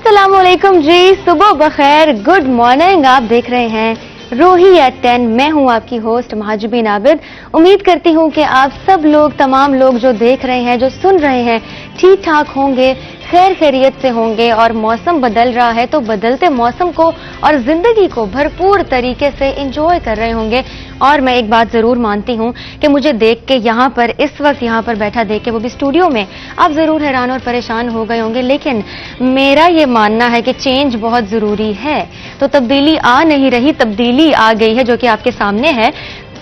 अस्सलाम वालेकुम जी, सुबह बखैर, गुड मॉर्निंग। आप देख रहे हैं रूही एट 10। मैं हूं आपकी होस्ट महाजुबीन आबिद। उम्मीद करती हूं कि आप सब लोग, तमाम लोग जो देख रहे हैं, जो सुन रहे हैं, ठीक ठाक होंगे, खैर खैरियत से होंगे। और मौसम बदल रहा है तो बदलते मौसम को और जिंदगी को भरपूर तरीके से एंजॉय कर रहे होंगे। और मैं एक बात जरूर मानती हूं कि मुझे देख के यहाँ पर, इस वक्त यहाँ पर बैठा देख के, वो भी स्टूडियो में, आप जरूर हैरान और परेशान हो गए होंगे। लेकिन मेरा ये मानना है कि चेंज बहुत जरूरी है। तो तब्दीली आ नहीं रही, तब्दीली आ गई है, जो कि आपके सामने है।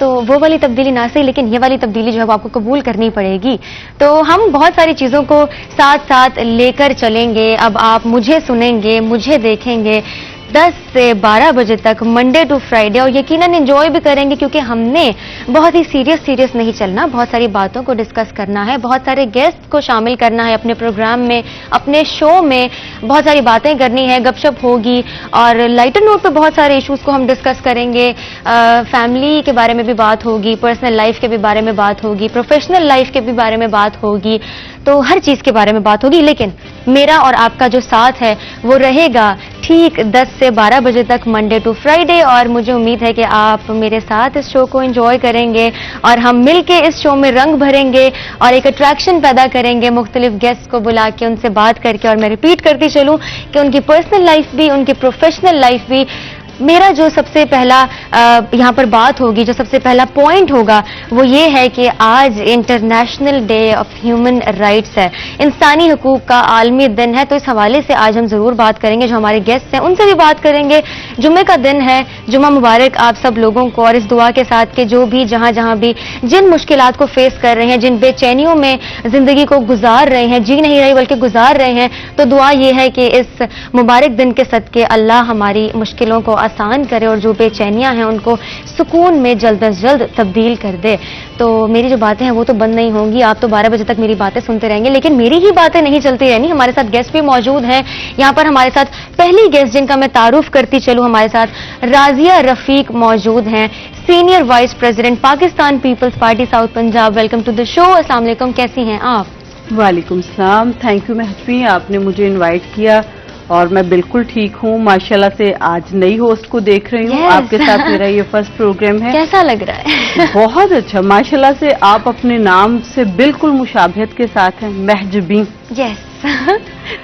तो वो वाली तब्दीली ना सही, लेकिन ये वाली तब्दीली जो है वो आपको कबूल करनी पड़ेगी। तो हम बहुत सारी चीज़ों को साथ साथ लेकर चलेंगे। अब आप मुझे सुनेंगे, मुझे देखेंगे 10 से 12 बजे तक, मंडे टू फ्राइडे, और यकीनन एंजॉय भी करेंगे, क्योंकि हमने बहुत ही सीरियस नहीं चलना, बहुत सारी बातों को डिस्कस करना है, बहुत सारे गेस्ट को शामिल करना है अपने प्रोग्राम में, अपने शो में। बहुत सारी बातें करनी है, गपशप होगी, और लाइटर नोट पे बहुत सारे इश्यूज को हम डिस्कस करेंगे। फैमिली के बारे में भी बात होगी, पर्सनल लाइफ के भी बारे में बात होगी, प्रोफेशनल लाइफ के भी बारे में बात होगी, तो हर चीज के बारे में बात होगी। लेकिन मेरा और आपका जो साथ है वो रहेगा ठीक 10 से 12 बजे तक, मंडे टू फ्राइडे। और मुझे उम्मीद है कि आप मेरे साथ इस शो को एंजॉय करेंगे और हम मिलके इस शो में रंग भरेंगे और एक अट्रैक्शन पैदा करेंगे, मुख्तलिफ गेस्ट को बुला के उनसे बात करके। और मैं रिपीट करती चलूं कि उनकी पर्सनल लाइफ भी, उनकी प्रोफेशनल लाइफ भी। मेरा जो सबसे पहला यहाँ पर बात होगी, जो सबसे पहला पॉइंट होगा, वो ये है कि आज international day of human rights है, इंसानी हकूक का आलमी दिन है। तो इस हवाले से आज हम जरूर बात करेंगे। जो हमारे गेस्ट हैं उनसे भी बात करेंगे। जुम्मे का दिन है, जुम्मा मुबारक आप सब लोगों को। और इस दुआ के साथ कि जो भी जहाँ भी जिन मुश्किलात को फेस कर रहे हैं, जिन बेचैनियों में जिंदगी को गुजार रहे हैं, जी नहीं रही बल्कि गुजार रहे हैं, तो दुआ ये है कि इस मुबारक दिन के सदके अल्लाह हमारी मुश्किलों को आसान करे और जो बेचैनियां हैं उनको सुकून में जल्द अज जल्द तब्दील कर दे। तो मेरी जो बातें हैं वो तो बंद नहीं होंगी। आप तो 12 बजे तक मेरी बातें सुनते रहेंगे, लेकिन मेरी ही बातें नहीं चलती रहनी। हमारे साथ गेस्ट भी मौजूद हैं। यहाँ पर हमारे साथ पहली गेस्ट जिनका मैं तारुफ करती चलूं, हमारे साथ राजिया रफीक मौजूद हैं, senior vice president, Pakistan Peoples Party south Punjab. Welcome to the show. अस्सलाम वालेकुम, कैसी हैं आप? वालेकुम सलाम, थैंक यू महफी, आपने मुझे इनवाइट किया और मैं बिल्कुल ठीक हूँ माशाल्लाह से। आज नई होस्ट को देख रही हूँ। आपके साथ मेरा ये फर्स्ट प्रोग्राम है। कैसा लग रहा है? बहुत अच्छा माशाल्लाह से। आप अपने नाम से बिल्कुल मुशाबहत के साथ हैं, महजबीन। Yes,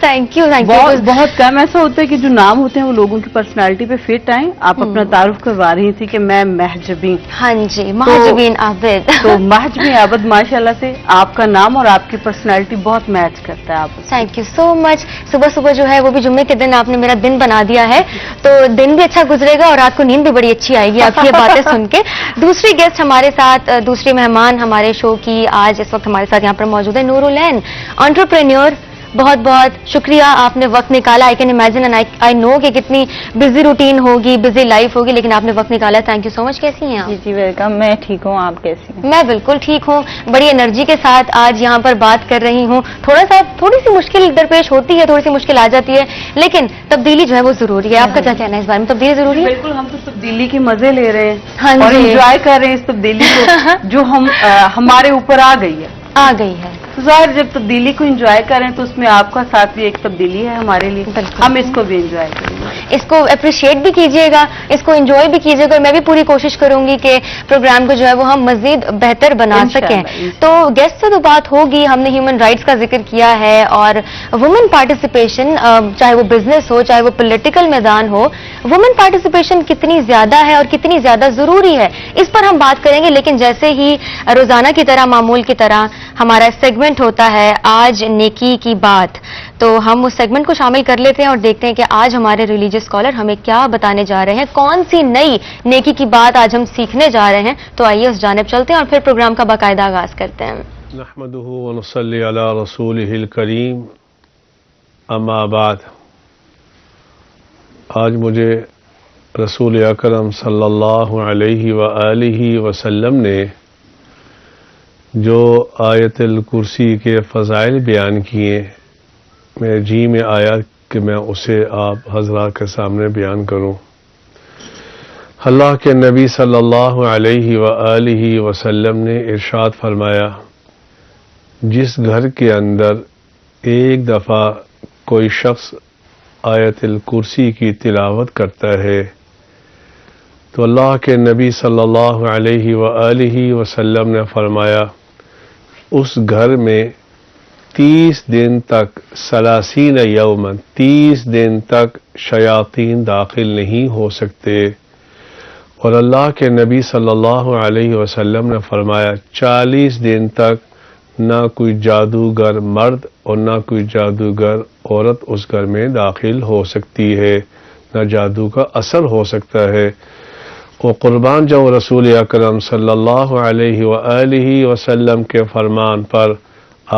thank you. बहुत कम ऐसा होता है कि जो नाम होते हैं वो लोगों की पर्सनालिटी पे फिट आए। आप अपना तारुफ करवा रही थी कि मैं महजबीन। हाँ जी, महजबीन आबिद। तो महजबीन आबिद माशाल्लाह से आपका नाम और आपकी पर्सनालिटी बहुत मैच करता है। आप थैंक यू सो मच। सुबह सुबह जो है वो भी जुम्मे के दिन आपने मेरा दिन बना दिया है, तो दिन भी अच्छा गुजरेगा और रात को नींद भी बड़ी अच्छी आएगी आपकी ये बातें सुन के। दूसरी गेस्ट हमारे साथ, दूसरी मेहमान हमारे शो की आज इस वक्त हमारे साथ यहाँ पर मौजूद है, नूरुलैन, एंटरप्रेन्योर। बहुत बहुत शुक्रिया, आपने वक्त निकाला। I can imagine and I know कि कितनी बिजी रूटीन होगी, बिजी लाइफ होगी, लेकिन आपने वक्त निकाला। Thank you so much. कैसी हैं आप? जी जी वेलकम, मैं ठीक हूँ, आप कैसी हैं? मैं बिल्कुल ठीक हूँ, बड़ी एनर्जी के साथ आज यहाँ पर बात कर रही हूँ। थोड़ी सी मुश्किल दरपेश होती है, थोड़ी सी मुश्किल आ जाती है, लेकिन तब्दीली जो है वो जरूरी है। आपका क्या कहना है इस बारे में? तब्दीली जरूरी है? बिल्कुल, हम तो तब्दीली के मजे ले रहे हैं। हाँ और जी, एंजॉय कर रहे हैं इस तब्दीली को जो हमारे ऊपर आ गई है। तो ज़ाहिर जब तब्दीली को एंजॉय करें तो उसमें आपका साथ भी एक तब्दीली है हमारे लिए। हम इसको भी एंजॉय करेंगे, इसको अप्रिशिएट भी कीजिएगा, इसको एंजॉय भी कीजिएगा। और मैं भी पूरी कोशिश करूंगी कि प्रोग्राम को जो है वो हम मजीद बेहतर बना सकें। तो गेस्ट से तो बात होगी, हमने ह्यूमन राइट्स का जिक्र किया है और वुमेन पार्टिसिपेशन, चाहे वो बिजनेस हो, चाहे वो पॉलिटिकल मैदान हो, वुमेन पार्टिसिपेशन कितनी ज्यादा है और कितनी ज्यादा जरूरी है, इस पर हम बात करेंगे। लेकिन जैसे ही रोजाना की तरह, मामूल की तरह हमारा सेगमेंट होता है आज नेकी की बात, तो हम उस सेगमेंट को शामिल कर लेते हैं और देखते हैं कि आज हमारे रिलीजियस स्कॉलर हमें क्या बताने जा रहे हैं, कौन सी नई नेकी की बात आज हम सीखने जा रहे हैं। तो आइए उस जानिब चलते हैं और फिर प्रोग्राम का बाकायदा आगाज करते हैं। नहमदुहु व नुसल्ली अला रसूलिहिल करीम, अम्मा बाद। आज मुझे रसूल अकरम सल्लल्लाहु अलैहि व आलिहि वसल्लम ने जो आयतुल कुर्सी के फ़ज़ाइल बयान किए, मेरे जी में आया कि मैं उसे आप हज़रात के सामने बयान करूं। अल्लाह के नबी सल्लल्लाहु अलैहि व आलिहि वसल्लम ने इरशाद फरमाया, जिस घर के अंदर एक दफ़ा कोई शख्स آیت الکرسی کی تلاوت کرتا ہے تو اللہ کے نبی صلی اللہ علیہ وآلہ وسلم نے فرمایا اس گھر میں 30 دن تک 30 یومن 30 دن تک شیاطین داخل نہیں ہو سکتے، اور اللہ کے نبی صلی اللہ علیہ وسلم نے فرمایا 40 دن تک نہ کوئی جادوگر مرد اور نہ کوئی جادوگر عورت اس گھر میں داخل ہو سکتی ہے، نہ جادو کا اثر ہو سکتا ہے۔ وہ قربان جاؤں رسول اکرم صلی اللہ علیہ وآلہ وسلم کے فرمان پر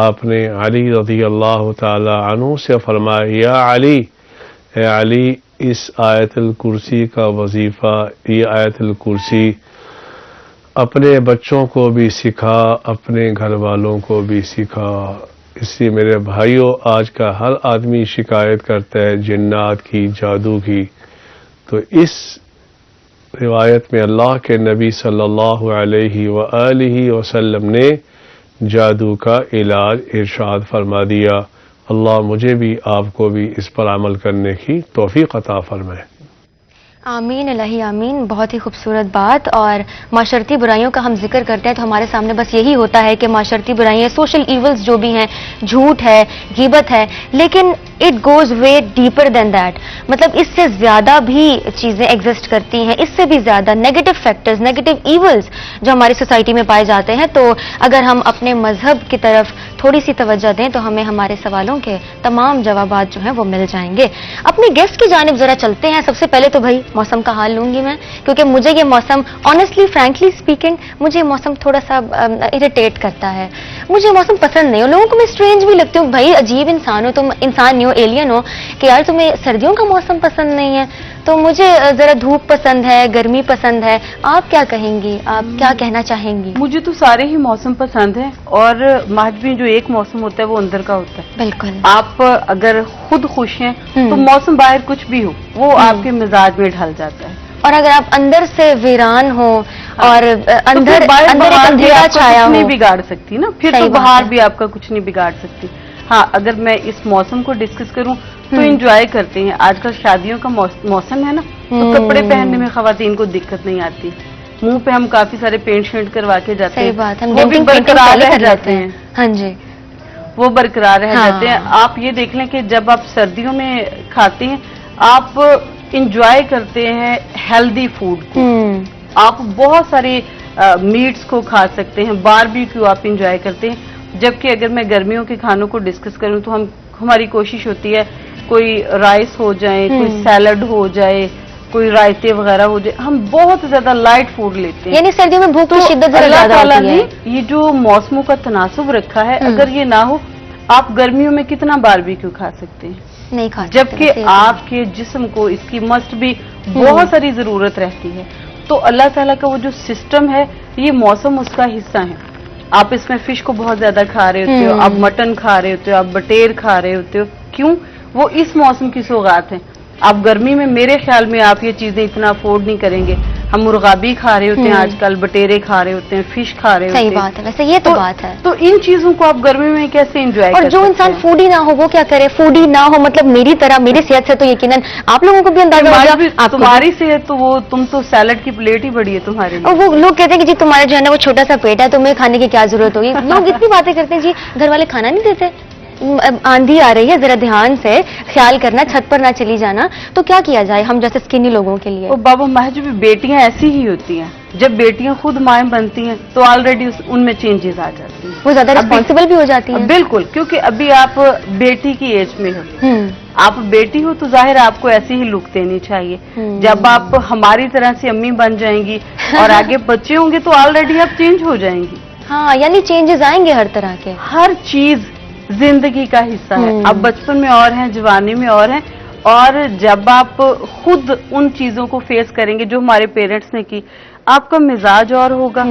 آپ نے علی رضی اللہ تعالی عنہ سے فرمایا، یا علی، اے علی، اس آیت الکرسی کا وظیفہ، یہ آیت الکرسی اپنے بچوں کو بھی سکھا، اپنے گھر والوں کو بھی سکھا۔ اس لیے میرے بھائیوں، آج کا ہر آدمی شکایت کرتا ہے جنات کی، جادو کی، تو اس روایت میں اللہ کے نبی صلی اللہ علیہ وآلہ وسلم نے جادو کا علاج ارشاد فرما دیا۔ اللہ مجھے بھی آپ کو بھی اس پر عمل کرنے کی توفیق عطا فرمائے۔ آمین الہی آمین۔ بہت ہی خوبصورت بات۔ اور معاشرتی برائیوں کا ہم ذکر کرتے ہیں تو ہمارے سامنے بس یہی ہوتا ہے کہ معاشرتی برائیاں، سوشل ایولز جو بھی ہیں، جھوٹ ہے، غیبت ہے، لیکن it goes way deeper then that, مطلب اس سے زیادہ بھی چیزیں ایگزسٹ کرتی ہیں، اس سے بھی زیادہ نیگیٹو فیکٹرز، نیگیٹو ایولز جو ہماری سوسائٹی میں پائے جاتے ہیں۔ تو اگر ہم اپنے مذہب کی طرف تھوڑی سی توجہ دیں تو ہمیں ہمارے سوالوں کے تمام جوابات جو ہیں وہ مل جائیں گے۔ اپنے گیسٹ کی جانب ذرا چلتے ہیں۔ سب سے پہلے تو بھائی موسم کا حال لوں گی میں، کیونکہ مجھے یہ موسم آنیسٹلی فرینکلی اسپیکنگ مجھے یہ موسم تھوڑا سا اریٹیٹ کرتا ہے، مجھے موسم پسند نہیں ہو۔ لوگوں کو میں اسٹرینج بھی لگتی ہوں، بھائی عجیب انسان ہو تم، انسان نہیں ہو، ایلین ہو، کہ یار تمہیں سردیوں کا موسم پسند نہیں ہے۔ تو مجھے ذرا دھوپ پسند ہے، گرمی پسند ہے۔ آپ کیا کہیں گی، آپ کیا کہنا چاہیں گی؟ مجھے تو سارے ہی موسم پسند ہیں، اور مہجبین جو ایک موسم ہوتا ہے وہ اندر کا ہوتا ہے۔ بالکل، آپ اگر خود خوش ہیں تو موسم باہر کچھ بھی ہو وہ آپ کے مزاج میں ڈھل جاتا ہے، اور اگر آپ اندر سے ویران ہو اور اندر تو باہر اندر ایک بہار بھی اندھیرا آپ کا چھایا کچھ نہیں ہو، بگاڑ سکتی نا، پھر صحیح تو بات باہر ہے۔ بھی آپ کا کچھ نہیں بگاڑ سکتی۔ ہاں، اگر میں اس موسم کو ڈسکس کروں تو انجوائے کرتے ہیں۔ آج کل شادیوں کا موسم ہے نا، تو کپڑے پہننے میں خواتین کو دقت نہیں آتی، منہ پہ ہم کافی سارے پینٹ شینٹ کروا کے جاتے ہیں، صحیح بات، ہم وہ بھی ڈینٹنگ پینٹنگ برقرار پہلے رہ کر لیتے جاتے ہیں۔ ہیں، ہاں جی، وہ برقرار رہ ہاں۔ جاتے ہیں۔ آپ یہ دیکھ لیں کہ جب آپ سردیوں میں کھاتے ہیں آپ انجوائے کرتے ہیں ہیلدی فوڈ کو، آپ بہت سارے میٹس کو کھا سکتے ہیں، باربیکیو آپ انجوائے کرتے ہیں۔ جبکہ اگر میں گرمیوں کے کھانوں کو ڈسکس کروں تو ہماری کوشش ہوتی ہے کوئی رائس ہو جائے، کوئی سیلڈ ہو جائے، کوئی رائتے وغیرہ ہو جائے، ہم بہت زیادہ لائٹ فوڈ لیتے ہیں۔ یعنی سردیوں میں بھوک کی شدت ذرا اللہ زیادہ تعالیٰ ہوتی نے ہے۔ یہ جو موسموں کا تناسب رکھا ہے، اگر یہ نہ ہو آپ گرمیوں میں کتنا باربیکیو کھا سکتے ہیں، نہیں کھا سکتے، جبکہ صحیح بات۔ آپ کے جسم کو اس کی مسٹ بھی بہت ساری ضرورت رہتی ہے۔ تو اللہ تعالیٰ کا وہ جو سسٹم ہے، یہ موسم اس کا حصہ ہے۔ آپ اس میں فش کو بہت زیادہ کھا رہے ہوتے ہو، آپ مٹن کھا رہے ہوتے ہو، آپ بٹیر کھا رہے ہوتے ہو، کیوں؟ وہ اس موسم کی سوغات ہے۔ آپ گرمی میں میرے خیال میں آپ یہ چیزیں اتنا افورڈ نہیں کریں گے۔ ہم مرغابی کھا رہے ہوتے ہیں آج کل، بٹیرے کھا رہے ہوتے ہیں، فش کھا رہے ہوتے ہیں۔ صحیح بات ہے، ویسے یہ تو بات ہے۔ تو ان چیزوں کو آپ گرمی میں کیسے انجوائے اور کر جو سکتے انسان ہیں؟ فوڈی نہ ہو وہ کیا کرے؟ فوڈی نہ ہو مطلب میری طرح، میری صحت سے تو یقیناً آپ لوگوں کو بھی اندازہ ہوگا، آپ کو بھی۔ تمہاری صحت تو وہ تم تو سیلڈ کی پلیٹ ہی بڑی ہے تمہارے لیے۔ اور وہ لوگ کہتے ہیں کہ جی تمہارا جو ہے نا وہ چھوٹا سا پیٹ ہے، تمہیں کھانے کی کیا ضرورت ہوگی؟ لوگ اتنی باتیں کرتے ہیں، جی گھر والے کھانا نہیں دیتے، آندھی آ رہی ہے ذرا دھیان سے خیال کرنا، چھت پر نہ چلی جانا، تو کیا کیا جائے ہم جیسے اسکنی لوگوں کے لیے؟ وہ بابا محج بھی بیٹیاں ایسی ہی ہوتی ہیں، جب بیٹیاں خود مائیں بنتی ہیں تو آلریڈی ان میں چینجز آ جاتی ہیں، وہ زیادہ ریسپانسبل بھی ہو جاتی ہیں۔ بالکل، کیونکہ ابھی آپ بیٹی کی ایج میں ہو، آپ بیٹی ہو تو ظاہر آپ کو ایسی ہی لک دینی چاہیے۔ جب آپ ہماری طرح سے امی بن جائیں گی اور آگے بچے ہوں گے تو آلریڈی آپ چینج ہو جائیں گی۔ ہاں، یعنی چینجز آئیں گے ہر طرح کے۔ ہر چیز زندگی کا حصہ ہے۔ اب بچپن میں اور ہیں، جوانی میں اور ہیں، اور جب آپ خود ان چیزوں کو فیس کریں گے جو ہمارے پیرنٹس نے کی، آپ کا مزاج اور ہوگا،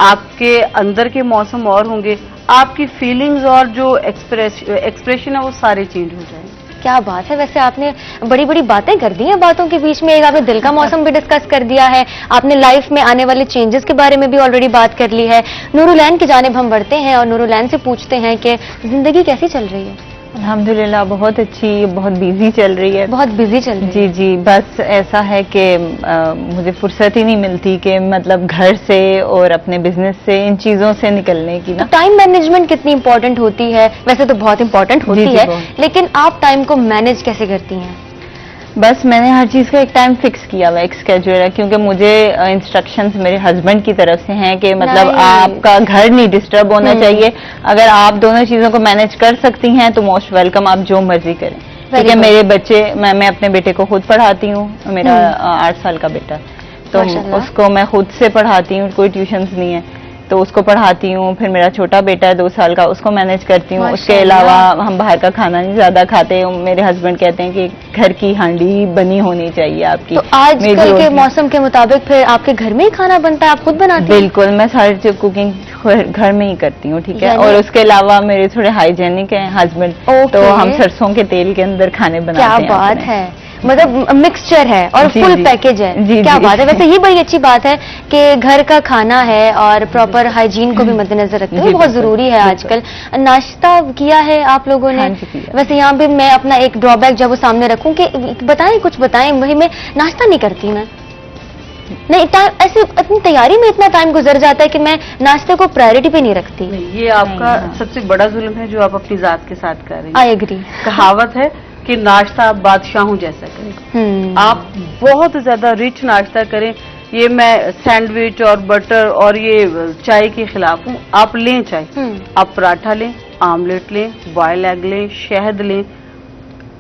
آپ کے اندر کے موسم اور ہوں گے، آپ کی فیلنگز اور جو ایکسپریشن ہے وہ سارے چینج ہو جائیں گے۔ کیا بات ہے، ویسے آپ نے بڑی بڑی باتیں کر دی ہیں باتوں کے بیچ میں۔ ایک آپ نے دل کا موسم بھی ڈسکس کر دیا ہے، آپ نے لائف میں آنے والے چینجز کے بارے میں بھی آلریڈی بات کر لی ہے۔ نورالعین کی جانب ہم بڑھتے ہیں اور نورالعین سے پوچھتے ہیں کہ زندگی کیسی چل رہی ہے؟ الحمدللہ بہت اچھی، بہت بیزی چل رہی ہے. بہت بزی چل رہی ہے. جی بس ایسا ہے کہ مجھے فرصت ہی نہیں ملتی کہ مطلب گھر سے اور اپنے بزنس سے ان چیزوں سے نکلنے کی نا. ٹائم مینجمنٹ کتنی امپورٹنٹ ہوتی ہے؟ ویسے تو بہت امپورٹنٹ ہوتی ہے، لیکن آپ ٹائم کو مینج کیسے کرتی ہیں؟ بس میں نے ہر چیز کا ایک ٹائم فکس کیا ہوا ہے، ایک اسکیجول ہے، کیونکہ مجھے انسٹرکشنز میرے ہسبینڈ کی طرف سے ہیں کہ مطلب آپ کا گھر نہیں ڈسٹرب ہونا چاہیے. اگر آپ دونوں چیزوں کو مینج کر سکتی ہیں تو موسٹ ویلکم، آپ جو مرضی کریں. کیونکہ میرے بچے، میں اپنے بیٹے کو خود پڑھاتی ہوں، میرا 8 سال کا بیٹا، تو اس کو میں خود سے پڑھاتی ہوں، کوئی ٹیوشنز نہیں ہے، تو اس کو پڑھاتی ہوں. پھر میرا چھوٹا بیٹا ہے 2 سال کا، اس کو مینج کرتی ہوں. اس کے علاوہ ہم باہر کا کھانا نہیں زیادہ کھاتے. میرے ہسبینڈ کہتے ہیں کہ گھر کی ہانڈی بنی ہونی چاہیے آپ کی. تو آج کل کے موسم کے مطابق پھر آپ کے گھر میں ہی کھانا بنتا ہے؟ آپ خود بناتی ہیں؟ بالکل، میں ساری کوکنگ گھر میں ہی کرتی ہوں. ٹھیک ہے. اور اس کے علاوہ میرے تھوڑے ہائیجینک ہیں ہسبینڈ، تو ہم سرسوں کے تیل کے اندر کھانے بناتے ہیں. کیا بات ہے، مطلب مکسچر ہے اور فل پیکج ہے. کیا بات ہے. ویسے یہ بڑی اچھی بات ہے کہ گھر کا کھانا ہے اور پراپر ہائیجین کو بھی مد نظر رکھتے ہیں، بہت ضروری ہے. آج کل ناشتہ کیا ہے آپ لوگوں نے؟ ویسے یہاں بھی میں اپنا ایک ڈرا بیک جب وہ سامنے رکھوں کہ بتائیں، کچھ بتائیں. وہی میں ناشتہ نہیں کرتی، میں نہیں ایسے اپنی تیاری میں اتنا ٹائم گزر جاتا ہے کہ میں ناشتے کو پرائرٹی پہ نہیں رکھتی. یہ آپ کا سب سے بڑا ظلم ہے جو آپ اپنی ذات کے ساتھ کر رہی ہیں. I agree. کہاوت ہے کہ ناشتہ آپ بادشاہوں جیسا کریں. آپ بہت زیادہ ریچ ناشتہ کریں. یہ میں سینڈوچ اور بٹر اور یہ چائے کے خلاف ہوں. آپ لیں چائے، آپ پراٹھا لیں، آملیٹ لیں، بوائل ایگ لیں، شہد لیں،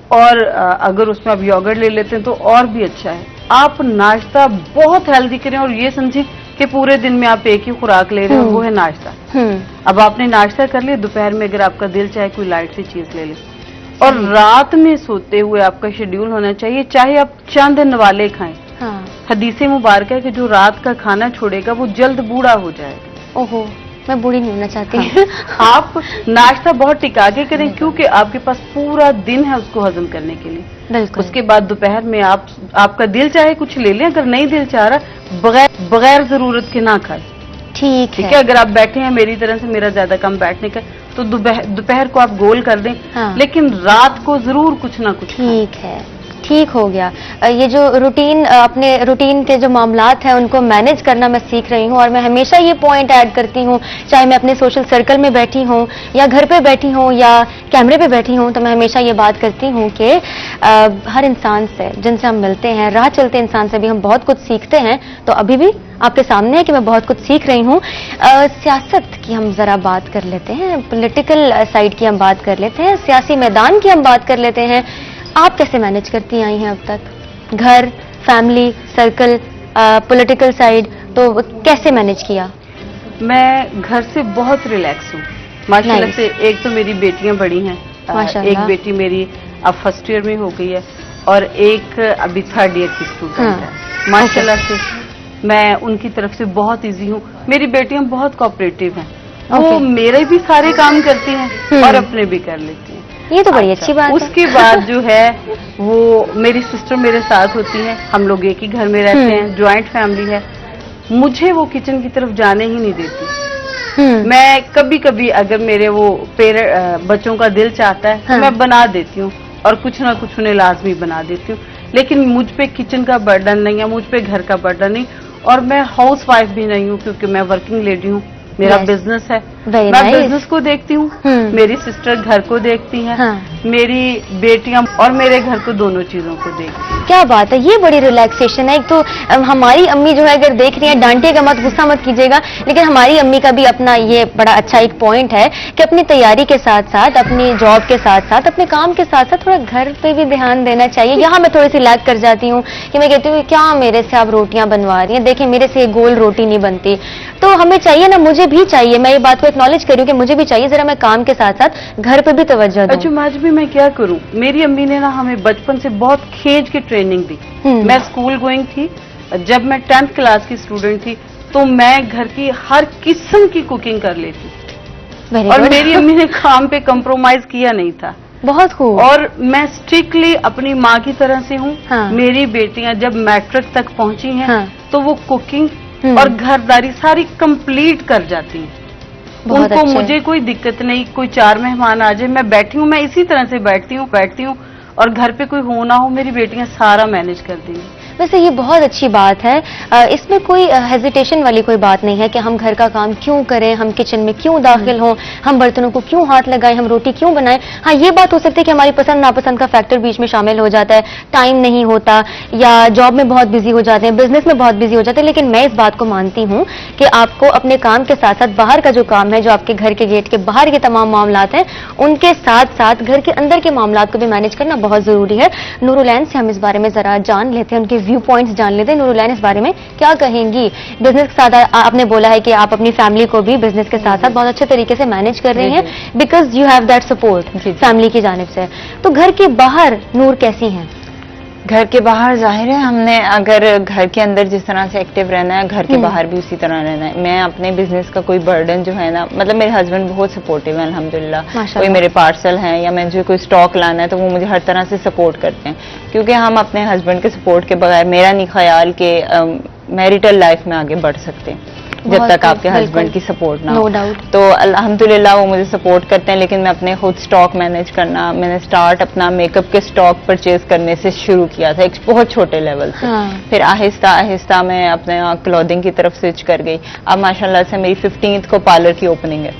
اور اگر اس میں آپ یوگرٹ لے لیتے ہیں تو اور بھی اچھا ہے. آپ ناشتہ بہت ہیلدی کریں اور یہ سمجھیں کہ پورے دن میں آپ ایک ہی خوراک لے رہے ہیں، وہ ہے ناشتہ. اب آپ نے ناشتہ کر لیا، دوپہر میں اگر آپ کا دل چاہے کوئی لائٹ سی چیز لے لیں. اور رات میں سوتے ہوئے آپ کا شیڈیول ہونا چاہیے، چاہے آپ چند نوالے کھائیں. حدیث مبارک ہے کہ جو رات کا کھانا چھوڑے گا وہ جلد بوڑھا ہو جائے گا. اوہو، میں بوڑھی نہیں ہونا چاہتی. آپ ناشتہ بہت ٹکا کے کریں کیونکہ آپ کے پاس پورا دن ہے اس کو ہضم کرنے کے لیے. بالکل. اس کے بعد دوپہر میں آپ کا دل چاہے کچھ لے لیں، اگر نہیں دل چاہ رہا بغیر ضرورت کے نہ کھائیں. ٹھیک ہے. اگر آپ بیٹھے ہیں میری طرح سے، میرا زیادہ کم بیٹھنے کا، تو دوپہر کو آپ گول کر دیں، لیکن رات کو ضرور کچھ نہ کچھ. ٹھیک ہے، ٹھیک ہو گیا. یہ جو روٹین، اپنے روٹین کے جو معاملات ہیں ان کو مینج کرنا میں سیکھ رہی ہوں، اور میں ہمیشہ یہ پوائنٹ ایڈ کرتی ہوں، چاہے میں اپنے سوشل سرکل میں بیٹھی ہوں یا گھر پہ بیٹھی ہوں یا کیمرے پہ بیٹھی ہوں، تو میں ہمیشہ یہ بات کرتی ہوں کہ ہر انسان سے جن سے ہم ملتے ہیں، راہ چلتے انسان سے بھی ہم بہت کچھ سیکھتے ہیں. تو ابھی بھی آپ کے سامنے ہے کہ میں بہت کچھ سیکھ رہی ہوں. سیاست کی ہم ذرا بات کر لیتے ہیں، پولیٹیکل سائڈ کی ہم بات کر لیتے ہیں، سیاسی میدان کی ہم بات کر لیتے ہیں. آپ کیسے مینج کرتی آئی ہیں اب تک؟ گھر، فیملی، سرکل، پولیٹیکل سائڈ، تو کیسے مینج کیا؟ میں گھر سے بہت ریلیکس ہوں ماشاءاللہ سے. ایک تو میری بیٹیاں بڑی ہیں، ایک بیٹی میری اب فرسٹ ایئر میں ہو گئی ہے اور ایک ابھی 3rd ایئر کی اسٹوڈنٹ ہے. ماشاءاللہ سے میں ان کی طرف سے بہت ایزی ہوں. میری بیٹیاں بہت کوآپریٹو ہیں، وہ میرے بھی سارے کام کرتی ہیں اور اپنے بھی کر لیتی ہیں. یہ تو بڑی اچھی بات ہے. اس کے بعد جو ہے وہ میری سسٹر میرے ساتھ ہوتی ہیں، ہم لوگ ایک ہی گھر میں رہتے ہیں، جوائنٹ فیملی ہے. مجھے وہ کچن کی طرف جانے ہی نہیں دیتی. میں کبھی کبھی اگر میرے وہ بچوں کا دل چاہتا ہے تو میں بنا دیتی ہوں اور کچھ نہ کچھ انہیں لازمی بنا دیتی ہوں، لیکن مجھ پہ کچن کا برڈن نہیں ہے، مجھ پہ گھر کا برڈن نہیں. اور میں ہاؤس وائف بھی نہیں ہوں کیونکہ میں ورکنگ لیڈی ہوں. میرا بزنس ہے، میں بزنس کو دیکھتی ہوں، میری سسٹر گھر کو دیکھتی ہیں، میری بیٹیاں اور میرے گھر کو دونوں چیزوں کو دیکھتی ہیں. کیا بات ہے، یہ بڑی ریلیکسیشن ہے. ایک تو ہماری امی جو ہے اگر دیکھ رہی ہیں، ڈانٹے گا مت، غصہ مت کیجیے گا، لیکن ہماری امی کا بھی اپنا یہ بڑا اچھا ایک پوائنٹ ہے کہ اپنی تیاری کے ساتھ ساتھ، اپنی جاب کے ساتھ ساتھ، اپنے کام کے ساتھ ساتھ تھوڑا گھر پہ بھی دھیان دینا چاہیے. یہاں میں تھوڑی سی لیگ کر جاتی ہوں کہ میں کہتی ہوں کیا میرے سے آپ روٹیاں بنوا رہی ہیں، دیکھیں میرے سے گول روٹی نہیں بنتی. تو ہمیں چاہیے نا، مجھے بھی چاہیے، میں یہ بات کو اکنالج کر رہی ہوں کہ مجھے بھی چاہیے ذرا میں کام کے ساتھ ساتھ گھر پہ بھی توجہ دوں. اچھا آج بھی میں کیا کروں، میری امی نے نا ہمیں بچپن سے بہت کھینچ کے ٹریننگ دی. میں اسکول گوئنگ تھی، جب میں 10th کلاس کی اسٹوڈنٹ تھی تو میں گھر کی ہر قسم کی کوکنگ کر لیتی اور میری امی نے کام پہ کمپرومائز کیا نہیں تھا. بہت خوب. اور میں اسٹرکٹلی اپنی ماں کی طرح سے ہوں. میری بیٹیاں جب میٹرک تک پہنچی ہیں تو وہ کوکنگ اور گھرداری ساری کمپلیٹ کر جاتی ہیں बहुत उनको अच्छे। मुझे कोई दिक्कत नहीं, कोई 4 मेहमान आ जाए, मैं बैठी हूँ, मैं इसी तरह से बैठती हूँ और घर पे कोई हो ना हो, मेरी बेटियां सारा मैनेज कर देंगी। वैसे ये बहुत अच्छी बात है, इसमें कोई हेजिटेशन वाली कोई बात नहीं है कि हम घर का काम क्यों करें, हम किचन में क्यों दाखिल हों, हम बर्तनों को क्यों हाथ लगाएं, हम रोटी क्यों बनाएं। हाँ, ये बात हो सकती है कि हमारी पसंद नापसंद का फैक्टर बीच में शामिल हो जाता है, टाइम नहीं होता, या जॉब में बहुत बिजी हो जाते हैं, बिजनेस में बहुत बिजी हो जाते हैं। लेकिन मैं इस बात को मानती हूँ कि आपको अपने काम के साथ साथ बाहर का जो काम है, जो आपके घर के गेट के बाहर के तमाम मामलात हैं, उनके साथ साथ घर के अंदर के मामलात को भी मैनेज करना बहुत जरूरी है। नूरुलैन से हम इस बारे में जरा जान लेते हैं, उनके व्यू पॉइंट्स जान लेते हैं। नूरुलैन, इस बारे में क्या कहेंगी? बिजनेस के साथ आपने बोला है कि आप अपनी फैमिली को भी बिजनेस के साथ साथ बहुत अच्छे तरीके से मैनेज कर रही हैं, because you have that support family की जानिब से। तो घर के बाहर नूर कैसी हैं? घर के बाहर जाहिर है हमने अगर घर के अंदर जिस तरह से एक्टिव रहना है, घर के बाहर भी उसी तरह रहना है। मैं अपने बिजनेस का कोई बर्डन जो है ना, मतलब मेरे हस्बैंड बहुत सपोर्टिव है अल्हम्दुलिल्लाह। कोई मेरे पार्सल हैं या मुझे कोई स्टॉक लाना है तो वो मुझे हर तरह से सपोर्ट करते हैं, क्योंकि हम अपने हस्बैंड के सपोर्ट के बगैर, मेरा नहीं ख्याल कि मैरिटल लाइफ में आगे बढ़ सकते हैं जब तक आपके हस्बैंड की सपोर्ट ना हो। तो अल्हम्दुलिल्लाह वो मुझे सपोर्ट करते हैं, लेकिन मैं अपने खुद स्टॉक मैनेज करना, मैंने स्टार्ट अपना मेकअप के स्टॉक परचेज करने से शुरू किया था, एक बहुत छोटे लेवल से। फिर आहिस्ता आहिस्ता मैं अपने क्लोथिंग की तरफ स्विच कर गई। अब माशाल्लाह से मेरी 15th को पार्लर की ओपनिंग है,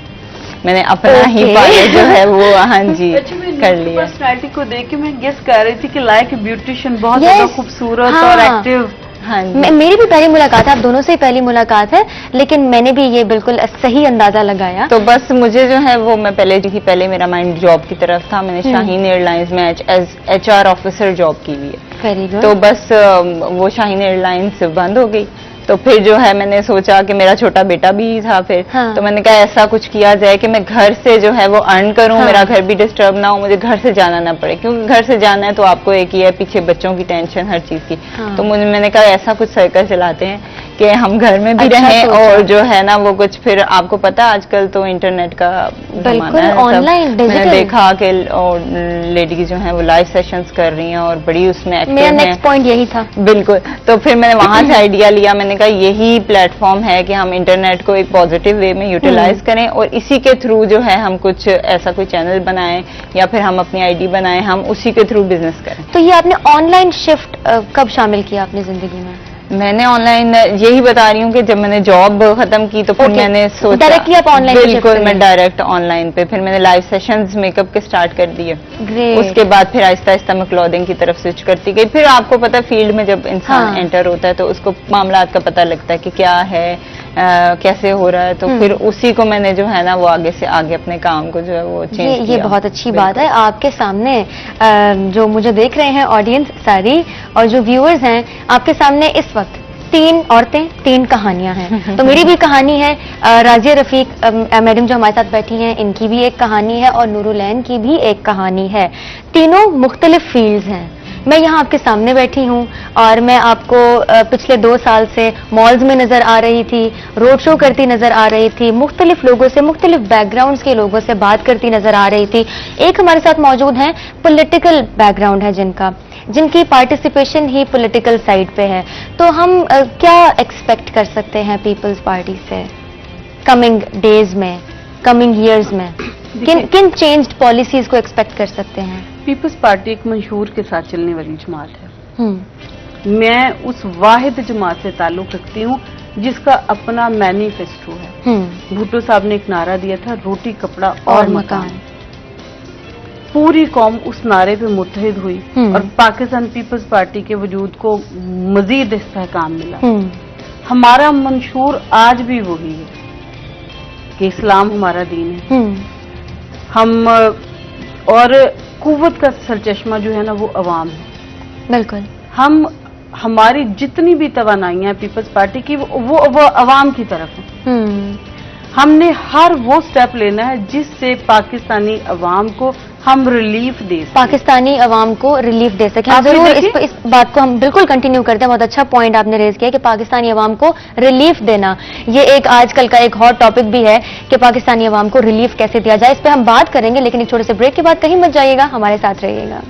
मैंने अपना ही पार्लर जो है वो हाँ जी कर लिया। पर्सनैलिटी को देख के मैं गेस कर रही थी कि लाइक ब्यूटिशियन, बहुत ज्यादा खूबसूरत और एक्टिव। हाँ मेरी भी पहली मुलाकात है, आप दोनों से ही पहली मुलाकात है, लेकिन मैंने भी ये बिल्कुल सही अंदाजा लगाया। तो बस मुझे जो है वो, मैं पहले मेरा माइंड जॉब की तरफ था। मैंने शाहीन एयरलाइंस में HR ऑफिसर जॉब की हुई है। Very good. तो बस वो शाहीन एयरलाइंस बंद हो गई, तो फिर जो है मैंने सोचा कि मेरा छोटा बेटा भी था फिर, तो मैंने कहा ऐसा कुछ किया जाए कि मैं घर से जो है वो अर्न करूं, मेरा घर भी डिस्टर्ब ना हो, मुझे घर से जाना ना पड़े, क्योंकि घर से जाना है तो आपको एक ही है, पीछे बच्चों की टेंशन हर चीज की। तो मैंने कहा ऐसा कुछ सर्कल चलाते हैं कि हम घर में भी रहें और जो है ना वो कुछ, फिर आपको पता आजकल तो इंटरनेट का जमाना है, ऑनलाइन मैंने देखा कि लेडीज जो है वो लाइव सेशंस कर रही हैं और बड़ी उसमें एक्टिव मेरा हैं। नेक्स्ट पॉइंट यही था। बिल्कुल, तो फिर मैंने वहां से आइडिया लिया, मैंने कहा यही प्लेटफॉर्म है कि हम इंटरनेट को एक पॉजिटिव वे में यूटिलाइज करें और इसी के थ्रू जो है हम कुछ ऐसा कोई चैनल बनाएं या फिर हम अपनी आईडी बनाएं, हम उसी के थ्रू बिजनेस करें। तो ये आपने ऑनलाइन शिफ्ट कब शामिल किया अपनी जिंदगी में? मैंने ऑनलाइन, यही बता रही हूँ कि जब मैंने जॉब खत्म की तो फिर मैंने सोचा डायरेक्टली आप ऑनलाइन? बिल्कुल, मैं डायरेक्ट ऑनलाइन पे, फिर मैंने लाइव सेशंस मेकअप के स्टार्ट कर दिए। उसके बाद फिर आहिस्ता आहिस्ता मैं क्लोथिंग की तरफ स्विच करती गई। फिर आपको पता है फील्ड में जब इंसान एंटर होता है तो उसको मामलात का पता लगता है कि क्या है, कैसे हो रहा है, तो फिर उसी को मैंने जो है ना वो आगे से आगे अपने काम को जो है वो चेंज किया। ये बहुत अच्छी बात है। आपके सामने जो मुझे देख रहे हैं ऑडियंस सारी और जो व्यूअर्स हैं, आपके सामने इस वक्त 3 औरतें, 3 कहानियां हैं। तो मेरी भी कहानी है, राजिया रफीक मैडम जो हमारे साथ बैठी हैं, इनकी भी एक कहानी है और नूरुलैन की भी एक कहानी है। तीनों मुख्तलिफ फील्ड्स हैं। मैं यहाँ आपके सामने बैठी हूँ और मैं आपको पिछले 2 साल से मॉल्स में नजर आ रही थी, रोड शो करती नजर आ रही थी, मुख्तलिफ लोगों से, मुख्तलिफ बैकग्राउंड्स के लोगों से बात करती नजर आ रही थी। एक हमारे साथ मौजूद हैं, पॉलिटिकल बैकग्राउंड है जिनकी पार्टिसिपेशन ही पॉलिटिकल साइड पे है। तो हम क्या एक्सपेक्ट कर सकते हैं पीपल्स पार्टी से कमिंग डेज में, कमिंग ईयर्स में? किन चेंज्ड पॉलिसीज को एक्सपेक्ट कर सकते हैं? पीपल्स पार्टी एक मंशूर के साथ चलने वाली जमात है। मैं उस वाहिद जमात से ताल्लुक रखती हूँ जिसका अपना मैनिफेस्टो है। भुट्टो साहब ने एक नारा दिया था, रोटी कपड़ा और मकान। पूरी कौम उस नारे पे मुत्तहिद हुई और पाकिस्तान पीपल्स पार्टी के वजूद को मजीद इस्तेहकाम मिला। हमारा मंशूर आज भी वही है कि इस्लाम हमारा दीन है। हम और कुव्वत का सरचश्मा जो है ना वो अवाम है। बिल्कुल। हमारी जितनी भी तवानाइयां हैं पीपल्स पार्टी की वो अवाम की तरफ है। हमने हर वो स्टेप लेना है जिससे पाकिस्तानी अवाम को हम रिलीफ दे सकें, पाकिस्तानी अवाम को रिलीफ दे सकें। जरूर इस बात को हम बिल्कुल कंटिन्यू करते हैं। बहुत अच्छा पॉइंट आपने रेज किया कि पाकिस्तानी अवाम को रिलीफ देना, ये एक आजकल का एक हॉट टॉपिक भी है कि पाकिस्तानी अवाम को रिलीफ कैसे दिया जाए। इस पर हम बात करेंगे, लेकिन एक छोटे से ब्रेक के बाद कहीं मत जाइएगा, हमारे साथ रहिएगा।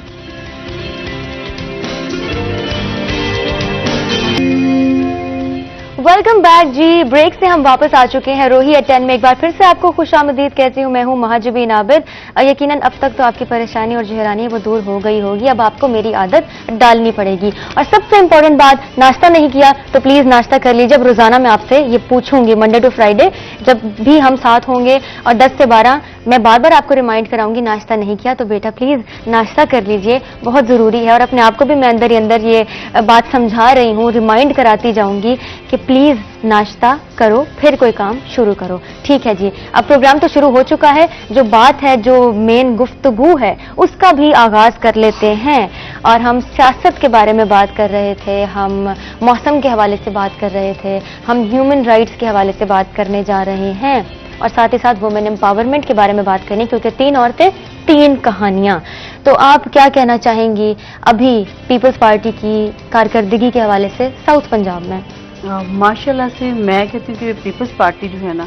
वेलकम बैक जी। ब्रेक से हम वापस आ चुके हैं रोही एट 10 में। एक बार फिर से आपको खुशामदीद कहती हूँ। मैं हूँ महाजबीन आबिद। यकीनन अब तक तो आपकी परेशानी और जहरानी है वो दूर हो गई होगी। अब आपको मेरी आदत डालनी पड़ेगी। और सबसे इम्पोर्टेंट बात, नाश्ता नहीं किया तो प्लीज नाश्ता कर लीजिए। अब रोजाना मैं आपसे ये पूछूंगी, मंडे टू फ्राइडे जब भी हम साथ होंगे और 10 से 12 मैं बार बार आपको रिमाइंड कराऊंगी, नाश्ता नहीं किया तो बेटा प्लीज नाश्ता कर लीजिए, बहुत जरूरी है। और अपने आप को भी मैं अंदर ही अंदर ये बात समझा रही हूँ, रिमाइंड कराती जाऊंगी कि प्लीज नाश्ता करो फिर कोई काम शुरू करो। ठीक है जी, अब प्रोग्राम तो शुरू हो चुका है। जो बात है, जो मेन गुफ्तगू है, उसका भी आगाज कर लेते हैं। और हम सियासत के बारे में बात कर रहे थे, हम मौसम के हवाले से बात कर रहे थे, हम ह्यूमन राइट्स के हवाले से बात करने जा रहे हैं और साथ ही साथ वुमेन एम्पावरमेंट के बारे में बात करनी, क्योंकि 3 औरतें 3 कहानियां। तो आप क्या कहना चाहेंगी अभी पीपल्स पार्टी की कारकर्दगी के हवाले से साउथ पंजाब में? माशाल्लाह से मैं कहती हूँ कि पीपल्स पार्टी जो है ना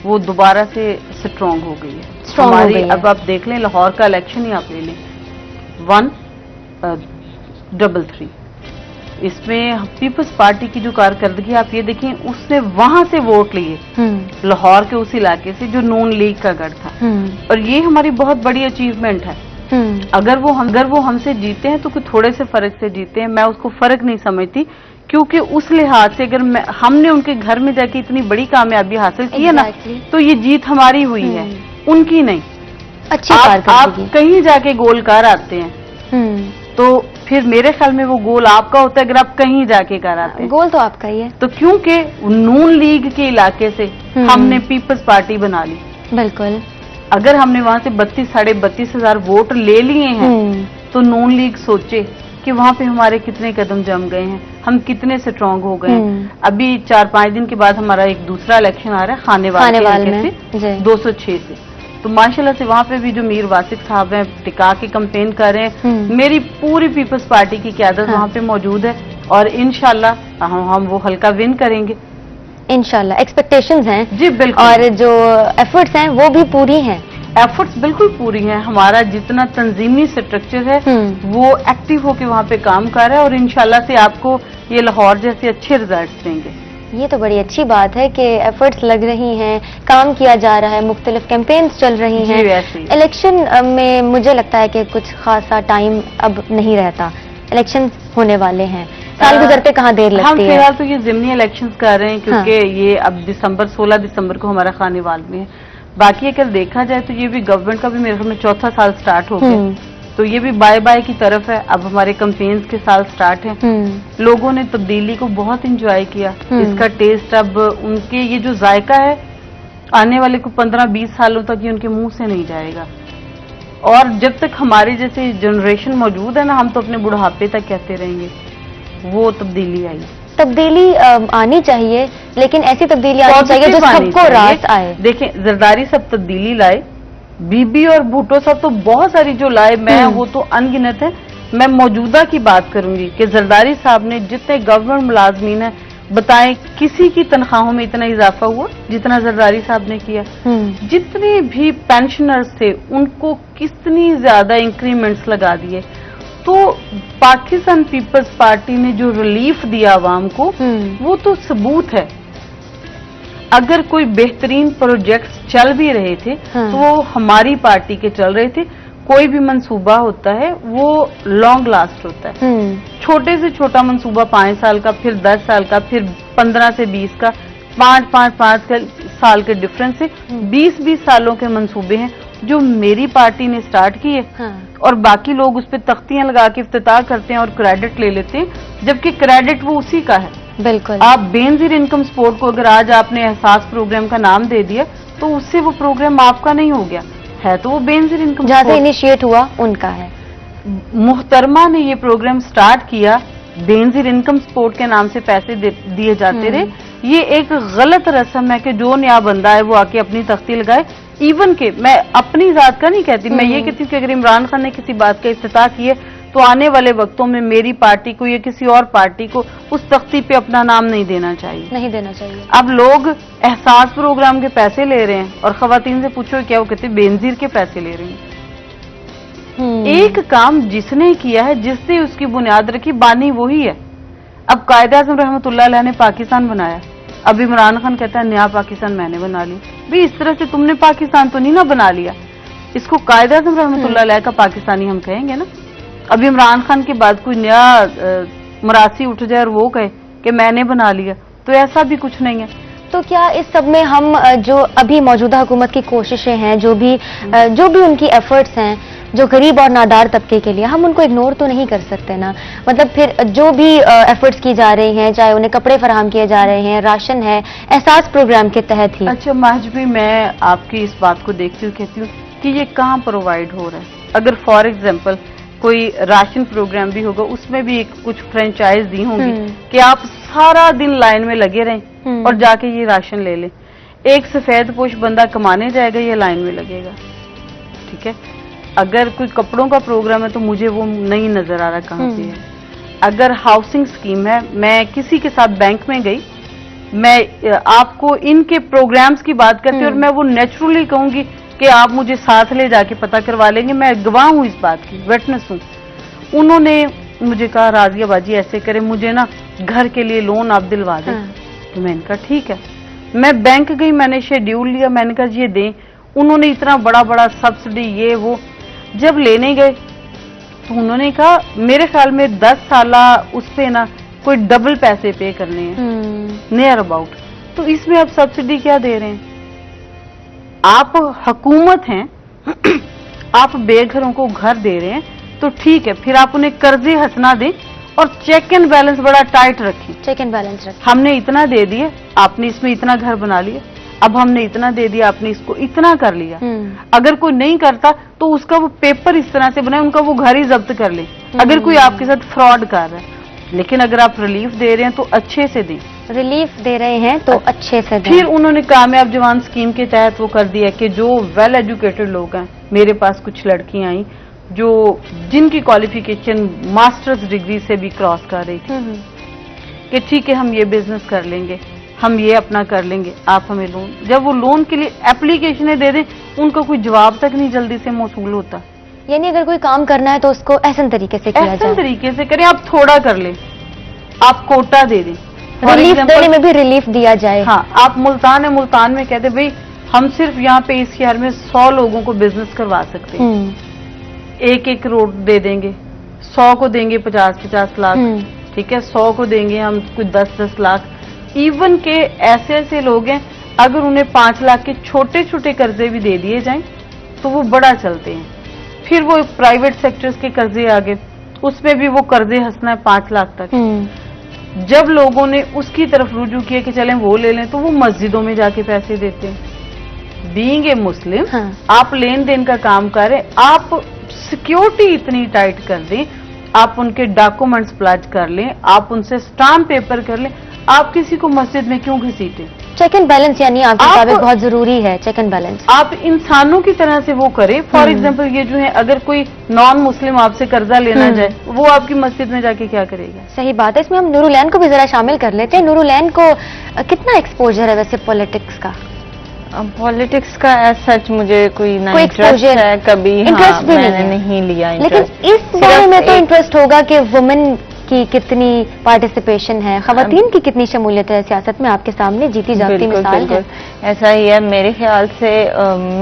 वो दोबारा से स्ट्रांग हो गई है। स्ट्रांग हो गई है। अब आप देख लें, लाहौर का इलेक्शन ही आप ले लें, 1-3-3 इसमें पीपल्स पार्टी की जो कारकर्दगी आप ये देखें, उसने वहां से वोट लिए लाहौर के उस इलाके से जो नून लीग का गढ़ था। और ये हमारी बहुत बड़ी अचीवमेंट है। अगर वो हमसे जीते हैं तो कोई थोड़े से फर्क से जीते हैं, मैं उसको फर्क नहीं समझती, क्योंकि उस लिहाज से अगर हमने उनके घर में जाके इतनी बड़ी कामयाबी हासिल की है ना, तो ये जीत हमारी हुई है, उनकी नहीं। अच्छी आप कहीं जाके गोल कर आते हैं तो फिर मेरे ख्याल में वो गोल आपका होता है अगर आप कहीं जाके कर आते हैं। गोल तो आपका ही है। तो क्योंकि नून लीग के इलाके से हमने पीपल्स पार्टी बना ली, बिल्कुल, अगर हमने वहां से 32,000-32,000 वोट ले लिए हैं तो नून लीग सोचे कि वहां पे हमारे कितने कदम जम गए हैं, हम कितने स्ट्रांग हो गए हैं। अभी 4-5 दिन के बाद हमारा एक दूसरा इलेक्शन आ रहा है खानेवाल से 206 से, तो माशाल्लाह से वहां पे भी जो मीर वासिक साहब हैं टिका के कैंपेन कर रहे हैं। मेरी पूरी पीपल्स पार्टी की क़यादत वहां पे मौजूद है और इंशाल्लाह हम वो हल्का विन करेंगे। इंशाल्लाह, एक्सपेक्टेशंस हैं जी बिल्कुल, और जो एफर्ट्स हैं वो भी पूरी हैं। एफर्ट्स बिल्कुल पूरी हैं। हमारा जितना तंजीमी स्ट्रक्चर है वो एक्टिव होकर वहाँ पे काम कर रहा है और इंशाल्लाह से आपको ये लाहौर जैसे अच्छे रिजल्ट्स देंगे। ये तो बड़ी अच्छी बात है कि एफर्ट्स लग रही हैं, काम किया जा रहा है, मुख्तलिफ कैंपेन्स चल रही हैं। इलेक्शन में मुझे लगता है कि कुछ खासा टाइम अब नहीं रहता, इलेक्शन होने वाले हैं, साल गुजरते कहाँ देर लगती है। हम फिलहाल तो ये ज़िमनी इलेक्शंस कर रहे हैं क्योंकि ये अब 16 दिसंबर को हमारा खानेवाल में है। बाकी अगर देखा जाए तो ये भी गवर्नमेंट का भी मेरे ख्याल में 4था साल स्टार्ट हो गया, तो ये भी बाय बाय की तरफ है। अब हमारे कैंपेन्स के साल स्टार्ट हैं। लोगों ने तब्दीली को बहुत इंजॉय किया, इसका टेस्ट अब उनके ये जो जायका है आने वाले को 15-20 सालों तक ये उनके मुंह से नहीं जाएगा। और जब तक हमारे जैसे जनरेशन मौजूद है ना, हम तो अपने बुढ़ापे तक कहते रहेंगे वो तब्दीली आई। तब्दीली आनी चाहिए, लेकिन ऐसी तब्दीली आनी चाहिए जो सबको रास आए। देखें, जरदारी सब तब्दीली लाए, बीबी और भुट्टो साहब तो बहुत सारी जो लाए, मैं वो तो अनगिनत है। मैं मौजूदा की बात करूंगी कि जरदारी साहब ने जितने गवर्नमेंट मुलाजमीन है बताएं किसी की तनख्वाहों में इतना इजाफा हुआ जितना जरदारी साहब ने किया। जितने भी पेंशनर्स थे उनको कितनी ज्यादा इंक्रीमेंट्स लगा दिए। तो पाकिस्तान पीपल्स पार्टी ने जो रिलीफ दिया आवाम को वो तो सबूत है। अगर कोई बेहतरीन प्रोजेक्ट्स चल भी रहे थे तो वो हमारी पार्टी के चल रहे थे। कोई भी मंसूबा होता है वो लॉन्ग लास्ट होता है। छोटे से छोटा मंसूबा 5 साल का, फिर 10 साल का, फिर 15 से 20 का, 5 साल के डिफरेंस से 20-20 सालों के मंसूबे हैं जो मेरी पार्टी ने स्टार्ट किए। और बाकी लोग उस पर तख्तियां लगा के इफ्तिताह करते हैं और क्रेडिट ले लेते हैं, जबकि क्रेडिट वो उसी का है। बिल्कुल, आप बेनजीर इनकम सपोर्ट को अगर आज आपने एहसास प्रोग्राम का नाम दे दिया तो उससे वो प्रोग्राम आपका नहीं हो गया, है तो वो बेनजीर इनकम जहाँ से इनिशिएट हुआ उनका है। मुहतरमा ने ये प्रोग्राम स्टार्ट किया, बेनजीर इनकम सपोर्ट के नाम से पैसे दिए जाते रहे। ये एक गलत रस्म है कि जो नया बंदा है वो आके अपनी तख्ती लगाए। इवन के मैं अपनी जात का नहीं कहती, मैं ये कहती हूँ कि अगर इमरान खान ने किसी बात का इफ्तिताह किए तो आने वाले वक्तों में मेरी पार्टी को या किसी और पार्टी को उस तख्ती पे अपना नाम नहीं देना चाहिए। नहीं देना चाहिए। अब लोग एहसास प्रोग्राम के पैसे ले रहे हैं और खवातीन से पूछो क्या, वो कहते बेनजीर के पैसे ले रहे हैं। एक काम जिसने किया है, जिसने उसकी बुनियाद रखी, बानी वही है। अब कायद-ए-आज़म रहमतुल्लाह अलैह ने पाकिस्तान बनाया, अब इमरान खान कहता है नया पाकिस्तान मैंने बना लिया। भाई इस तरह से तुमने पाकिस्तान तो नहीं ना बना लिया, इसको कायद आज़म रहमतुल्लाह अलैह का पाकिस्तानी हम कहेंगे ना। अब इमरान खान के बाद कोई नया मरासी उठ जाए और वो कहे कि मैंने बना लिया, तो ऐसा भी कुछ नहीं है। तो क्या इस सब में हम जो अभी मौजूदा हुकूमत की कोशिशें हैं, जो भी उनकी एफर्ट्स हैं जो गरीब और नादार तबके के लिए, हम उनको इग्नोर तो नहीं कर सकते ना? मतलब फिर जो भी एफर्ट्स की जा रही हैं, चाहे उन्हें कपड़े फराहम किए जा रहे हैं, राशन है, एहसास प्रोग्राम के तहत ही। अच्छा महजबी, मैं आपकी इस बात को देखती हूँ, कहती हूँ कि ये कहाँ प्रोवाइड हो रहा है। अगर फॉर एग्जाम्पल कोई राशन प्रोग्राम भी होगा, उसमें भी कुछ फ्रेंचाइज दी होंगी कि आप सारा दिन लाइन में लगे रहें और जाके ये राशन ले लें। एक सफेद पोश बंदा कमाने जाएगा, ये लाइन में लगेगा, ठीक है। अगर कोई कपड़ों का प्रोग्राम है तो मुझे वो नहीं नजर आ रहा कहाँ पे है। अगर हाउसिंग स्कीम है, मैं किसी के साथ बैंक में गई, मैं आपको इनके प्रोग्राम्स की बात करती हूँ और मैं वो नेचुरली कहूंगी कि आप मुझे साथ ले जाके पता करवा लेंगे, मैं गवाह हूँ इस बात की, विटनेस हूँ। उन्होंने मुझे कहा राजिया बाजी ऐसे करे, मुझे ना घर के लिए लोन आप दिलवा दें। तो मैंने कहा ठीक है। मैं बैंक गई, मैंने शेड्यूल लिया, मैंने कहा ये दें। उन्होंने इतना बड़ा बड़ा सब्सिडी ये वो, जब लेने गए तो उन्होंने कहा मेरे ख्याल में 10 साल उस पे ना कोई डबल पैसे पे करने हैं नियर अबाउट। तो इसमें आप सब्सिडी क्या दे रहे हैं? आप हुकूमत हैं, आप बेघरों को घर दे रहे हैं तो ठीक है, फिर आप उन्हें कर्जे हंसना दें और चेक एंड बैलेंस बड़ा टाइट रखें। चेक एंड बैलेंस रखें। हमने इतना दे दिए, आपने इसमें इतना घर बना लिया, अब हमने इतना दे दिया, आपने इसको इतना कर लिया। अगर कोई नहीं करता तो उसका वो पेपर इस तरह से बनाए, उनका वो घर ही जब्त कर ले, अगर कोई आपके साथ फ्रॉड कर रहा है। लेकिन अगर आप रिलीफ दे रहे हैं तो अच्छे से दें। रिलीफ दे रहे हैं तो अच्छे से दें। फिर उन्होंने कामयाब जवान स्कीम के तहत वो कर दिया कि जो वेल एजुकेटेड लोग हैं, मेरे पास कुछ लड़कियां आई जो जिनकी क्वालिफिकेशन मास्टर्स डिग्री से भी क्रॉस कर रही थी कि ठीक है हम ये बिजनेस कर लेंगे, हम ये अपना कर लेंगे, आप हमें लोन। जब वो लोन के लिए एप्लीकेशनें दे दें, उनका कोई जवाब तक नहीं जल्दी से मौसूल होता। यानी अगर कोई काम करना है तो उसको एहसन तरीके से किया जाए। एहसन तरीके से करें, आप थोड़ा कर लें, आप कोटा दे दें, रिलीफ देने में भी रिलीफ दिया जाए। हाँ, आप मुल्तान है, मुल्तान में कहते भाई हम सिर्फ यहाँ पे इस शहर में 100 लोगों को बिजनेस करवा सकते हैं, एक एक रोड दे देंगे, 100 को देंगे 50-50 लाख, ठीक है, 100 को देंगे हम कुछ 10-10 लाख। इवन के ऐसे ऐसे लोग हैं अगर उन्हें 5 लाख के छोटे छोटे कर्जे भी दे दिए जाएं तो वो बड़ा चलते हैं। फिर वो प्राइवेट सेक्टर्स के कर्जे आ गए, उसमें भी वो कर्जे हंसना है 5 लाख तक। जब लोगों ने उसकी तरफ रुजू किया कि चलें वो ले लें, तो वो मस्जिदों में जाके पैसे देते हैं। बीइंग ए मुस्लिम, आप लेन देन का काम करें, आप सिक्योरिटी इतनी टाइट कर दें, आप उनके डॉक्यूमेंट्स प्लाज कर लें, आप उनसे स्टाम्प पेपर कर लें, आप किसी को मस्जिद में क्यों घसीटें? चेक एंड बैलेंस यानी आपके मुताबिक बहुत जरूरी है। चेक एंड बैलेंस आप इंसानों की तरह से वो करें। फॉर एग्जाम्पल ये जो है, अगर कोई नॉन मुस्लिम आपसे कर्जा लेना जाए, वो आपकी मस्जिद में जाके क्या करेगा? सही बात है। इसमें हम नूरुलैन को भी जरा शामिल कर लेते हैं। नूरुलैन को कितना एक्सपोजर है वैसे पॉलिटिक्स का? पॉलिटिक्स का सच मुझे कोई इंटरेस्ट है, कभी इंटरेस्ट भी मैंने नहीं लिया। लेकिन इस बारे में तो इंटरेस्ट होगा कि वुमेन की कितनी पार्टिसिपेशन है, खवातीन की कितनी शमूलियत है सियासत में, आपके सामने जीती जाती मिसाल है। ऐसा ही है मेरे ख्याल से।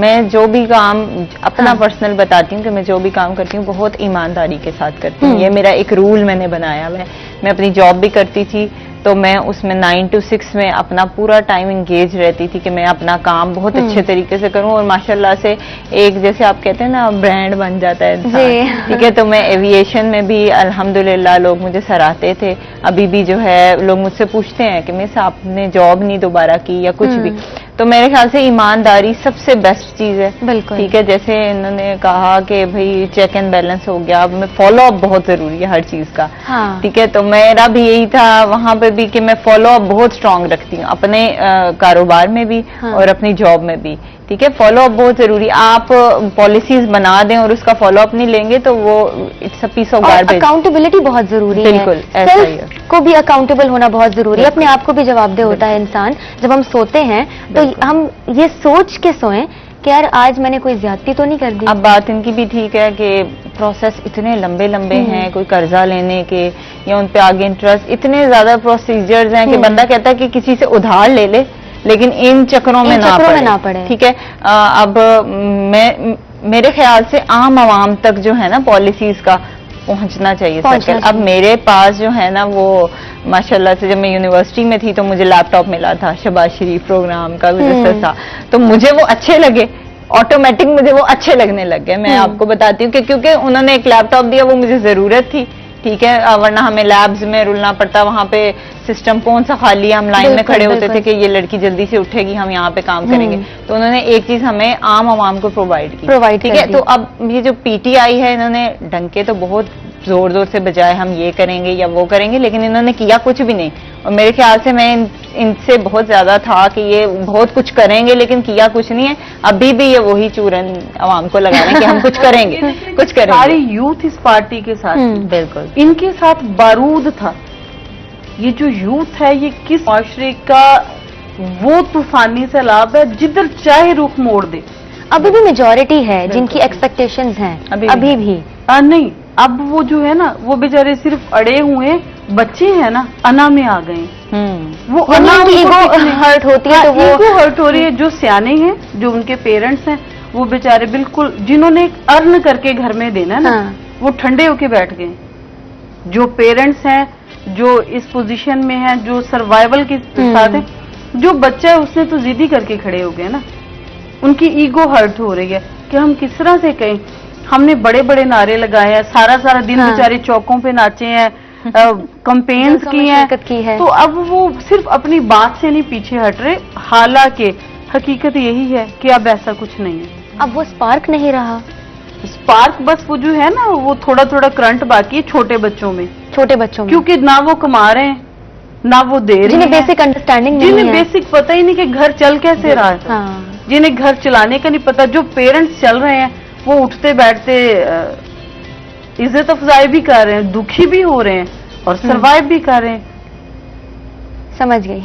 मैं जो भी काम अपना पर्सनल बताती हूँ कि मैं जो भी काम करती हूँ बहुत ईमानदारी के साथ करती हूँ। ये मेरा एक रूल मैंने बनाया हुआ है। मैं अपनी जॉब भी करती थी तो मैं उसमें 9 to 6 में अपना पूरा टाइम इंगेज रहती थी कि मैं अपना काम बहुत अच्छे तरीके से करूं, और माशाल्लाह से एक जैसे आप कहते हैं ना ब्रांड बन जाता है इंसान, ठीक है। तो मैं एविएशन में भी अल्हम्दुलिल्लाह लोग मुझे सराहते थे। अभी भी जो है लोग मुझसे पूछते हैं कि मिस आपने जॉब नहीं दोबारा की या कुछ भी। तो मेरे ख्याल से ईमानदारी सबसे बेस्ट चीज है, बिल्कुल, ठीक है। जैसे इन्होंने कहा कि भाई चेक एंड बैलेंस हो गया, अब मैं फॉलो अप बहुत जरूरी है हर चीज का, ठीक है। तो मेरा भी यही था वहां पे भी कि मैं फॉलो अप बहुत स्ट्रांग रखती हूँ अपने कारोबार में भी और अपनी जॉब में भी, ठीक है। फॉलो अप बहुत जरूरी। आप पॉलिसीज बना दें और उसका फॉलो अप नहीं लेंगे तो वो it's a piece of garbage. Accountability बहुत जरूरी है। बिल्कुल ऐसा ही है। को भी अकाउंटेबल होना बहुत जरूरी है। अपने आप को भी जवाबदेह होता है इंसान। जब हम सोते हैं तो हम ये सोच के सोएं کہ یار آج میں نے کوئی زیادتی تو نہیں کر دی. اب بات ان کی بھی ٹھیک ہے کہ پروسیس اتنے لمبے لمبے ہیں, کوئی قرضہ لینے کے یا ان پہ آگے انٹرسٹ, اتنے زیادہ پروسیجرز ہیں کہ بندہ کہتا ہے کہ کسی سے ادھار لے لے لیکن ان چکروں میں نہ پڑے. ٹھیک ہے, اب میرے خیال سے عام عوام تک جو ہے نا پالیسیز کا پہنچنا چاہیے سرکل. اب میرے پاس جو ہے نا وہ ماشاءاللہ سے جب میں یونیورسٹی میں تھی تو مجھے لیپ ٹاپ ملا تھا, شہباز شریف پروگرام کا رجسٹر تھا, تو مجھے وہ اچھے لگے, آٹومیٹک مجھے وہ اچھے لگنے لگ گئے. میں آپ کو بتاتی ہوں کہ کیونکہ انہوں نے ایک لیپ ٹاپ دیا, وہ مجھے ضرورت تھی. ٹھیک ہے, ورنہ ہمیں لیبز میں رلنا پڑتا, وہاں پہ سسٹم کون سا خالی ہے, ہم لائن میں کھڑے ہوتے تھے کہ یہ لڑکی جلدی سے اٹھے گی, ہم یہاں پہ کام کریں گے. تو انہوں نے ایک چیز ہمیں عام عوام کو پرووائڈ کی. ٹھیک ہے, تو اب یہ جو پی ٹی آئی ہے, انہوں نے ڈنکے تو بہت زور زور سے بجائے ہم یہ کریں گے یا وہ کریں گے, لیکن انہوں نے کیا کچھ بھی نہیں. اور میرے خیال سے میں ان سے بہت زیادہ تھا کہ یہ بہت کچھ کریں گے لیکن کیا کچھ نہیں ہے. ابھی بھی یہ وہی چورن عوام کو لگا رہے ہیں کہ ہم کچھ کریں گے, کچھ کریں گے. ساری یوتھ اس پارٹی کے ساتھ, بالکل ان کے ساتھ بارود تھا. یہ جو یوتھ ہے یہ کس معاشرے کا وہ طوفانی سیلاب ہے جدھر چاہے رخ موڑ دے. ابھی بھی میجورٹی ہے جن کی ایکسپیکٹیشنز ہیں, ابھی بھی نہیں. اب وہ جو ہے نا وہ بیچارے صرف اڑے ہوئے بچے ہیں نا, انا میں آ گئے. وہ ہرٹ ہوتی ہے, وہ ہرٹ ہو رہی ہے. جو سیانے ہیں, جو ان کے پیرنٹس ہیں, وہ بیچارے بالکل جنہوں نے ارن کر کے گھر میں دینا نا, وہ ٹھنڈے ہو کے بیٹھ گئے. جو پیرنٹس ہیں جو اس پوزیشن میں ہیں, جو سروائیول کے ساتھ ہیں, جو بچہ ہے اس نے تو ضدی کر کے کھڑے ہو گئے نا. ان کی ایگو ہرٹ ہو رہی ہے کہ ہم کس طرح سے کہیں. ہم نے بڑے بڑے نعرے لگائے ہیں, سارا دن بیچارے چوکوں پہ ناچے ہیں, کمپینز کی ہیں, تو اب وہ صرف اپنی بات سے نہیں پیچھے ہٹ رہے. حالانکہ حقیقت یہی ہے کہ اب ایسا کچھ نہیں ہے. اب وہ سپارک نہیں رہا. سپارک بس وہ جو ہے نا وہ تھوڑا تھوڑا کرنٹ باقی ہے چھوٹے بچوں میں, کیونکہ نہ وہ کما رہے ہیں نہ وہ دے رہے ہیں, جنہیں بیسک انڈرسٹینڈنگ نہیں ہے, جنہیں بیسک پتہ ہی نہیں کہ گھر چل کیسے رہا ہے, جنہیں گھر چلانے کا نہیں پتا. جو پیرنٹس چل رہے ہیں وہ اٹھتے بیٹھتے عزت افزائی بھی کر رہے ہیں, دکھی بھی ہو رہے ہیں اور سروائیو بھی کر رہے ہیں. سمجھ گئی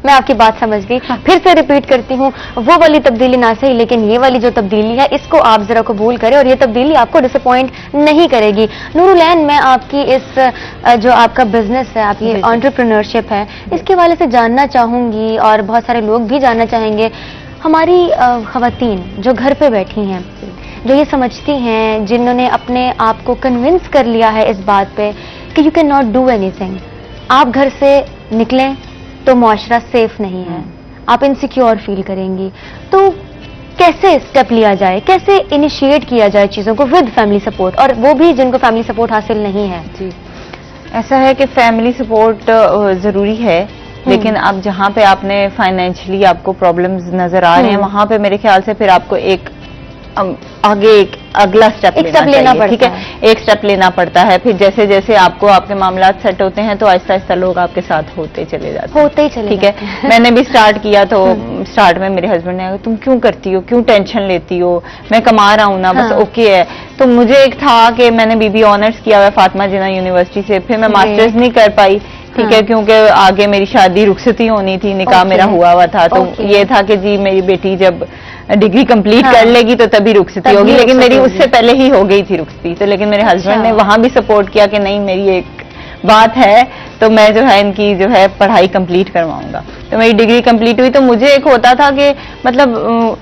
میں آپ کی بات سمجھ گئی. پھر سے ریپیٹ کرتی ہوں, وہ والی تبدیلی نہ صحیح لیکن یہ والی جو تبدیلی ہے اس کو آپ ذرا قبول کریں اور یہ تبدیلی آپ کو ڈس اپوائنٹ نہیں کرے گی. نور العین, میں آپ کی اس جو آپ کا بزنس ہے, آپ کی انٹرپرینورشپ ہے, اس کے حوالے سے جاننا چاہوں گی اور بہت سارے لوگ بھی جاننا چاہیں گے. ہماری خواتین جو گھر پہ بیٹھی ہیں, جو یہ سمجھتی ہیں, جنہوں نے اپنے آپ کو کنونس کر لیا ہے اس بات پہ کہ you can not do any thing, آپ گھر سے نکلیں تو معاشرہ سیف نہیں ہے, آپ انسیکیور فیل کریں گی, تو کیسے اسٹیپ لیا جائے, کیسے انیشیٹ کیا جائے چیزوں کو ود فیملی سپورٹ, اور وہ بھی جن کو فیملی سپورٹ حاصل نہیں ہے؟ جی, ایسا ہے کہ فیملی سپورٹ ضروری ہے, لیکن اب جہاں پہ آپ نے فائنینشلی آپ کو پرابلمز نظر آ رہے ہیں, وہاں پہ میرے خیال سے پھر آپ کو ایک آگے ایک اگلا اسٹیپ لینا پڑتا ہے. ٹھیک ہے, ایک اسٹیپ لینا پڑتا ہے. پھر جیسے جیسے آپ کو آپ کے معاملات سیٹ ہوتے ہیں تو آہستہ آہستہ لوگ آپ کے ساتھ ہوتے چلے جاتے ہیں. ٹھیک ہے, میں نے بھی اسٹارٹ کیا تو اسٹارٹ میں میرے ہسبینڈ نے تم کیوں کرتی ہو, کیوں ٹینشن لیتی ہو, میں کما رہا ہوں نا, بس اوکے ہے. تو مجھے ایک تھا کہ میں نے BBA آنرس کیا ہوا ہے فاطمہ جناح یونیورسٹی سے, پھر میں ماسٹرز نہیں کر پائی. ٹھیک ہے, کیونکہ آگے میری شادی رخصتی ہونی تھی, نکاح میرا ہوا تھا, تو یہ تھا کہ جی میری بیٹی جب ڈگری کمپلیٹ کر لے گی تو تبھی رخصتی ہوگی, لیکن میری اس سے پہلے ہی ہو گئی تھی رخصتی. تو لیکن میرے ہسبینڈ نے وہاں بھی سپورٹ کیا کہ نہیں میری ایک بات ہے تو میں جو ہے ان کی جو ہے پڑھائی کمپلیٹ کرواؤں گا. تو میری ڈگری کمپلیٹ ہوئی تو مجھے ایک ہوتا تھا کہ مطلب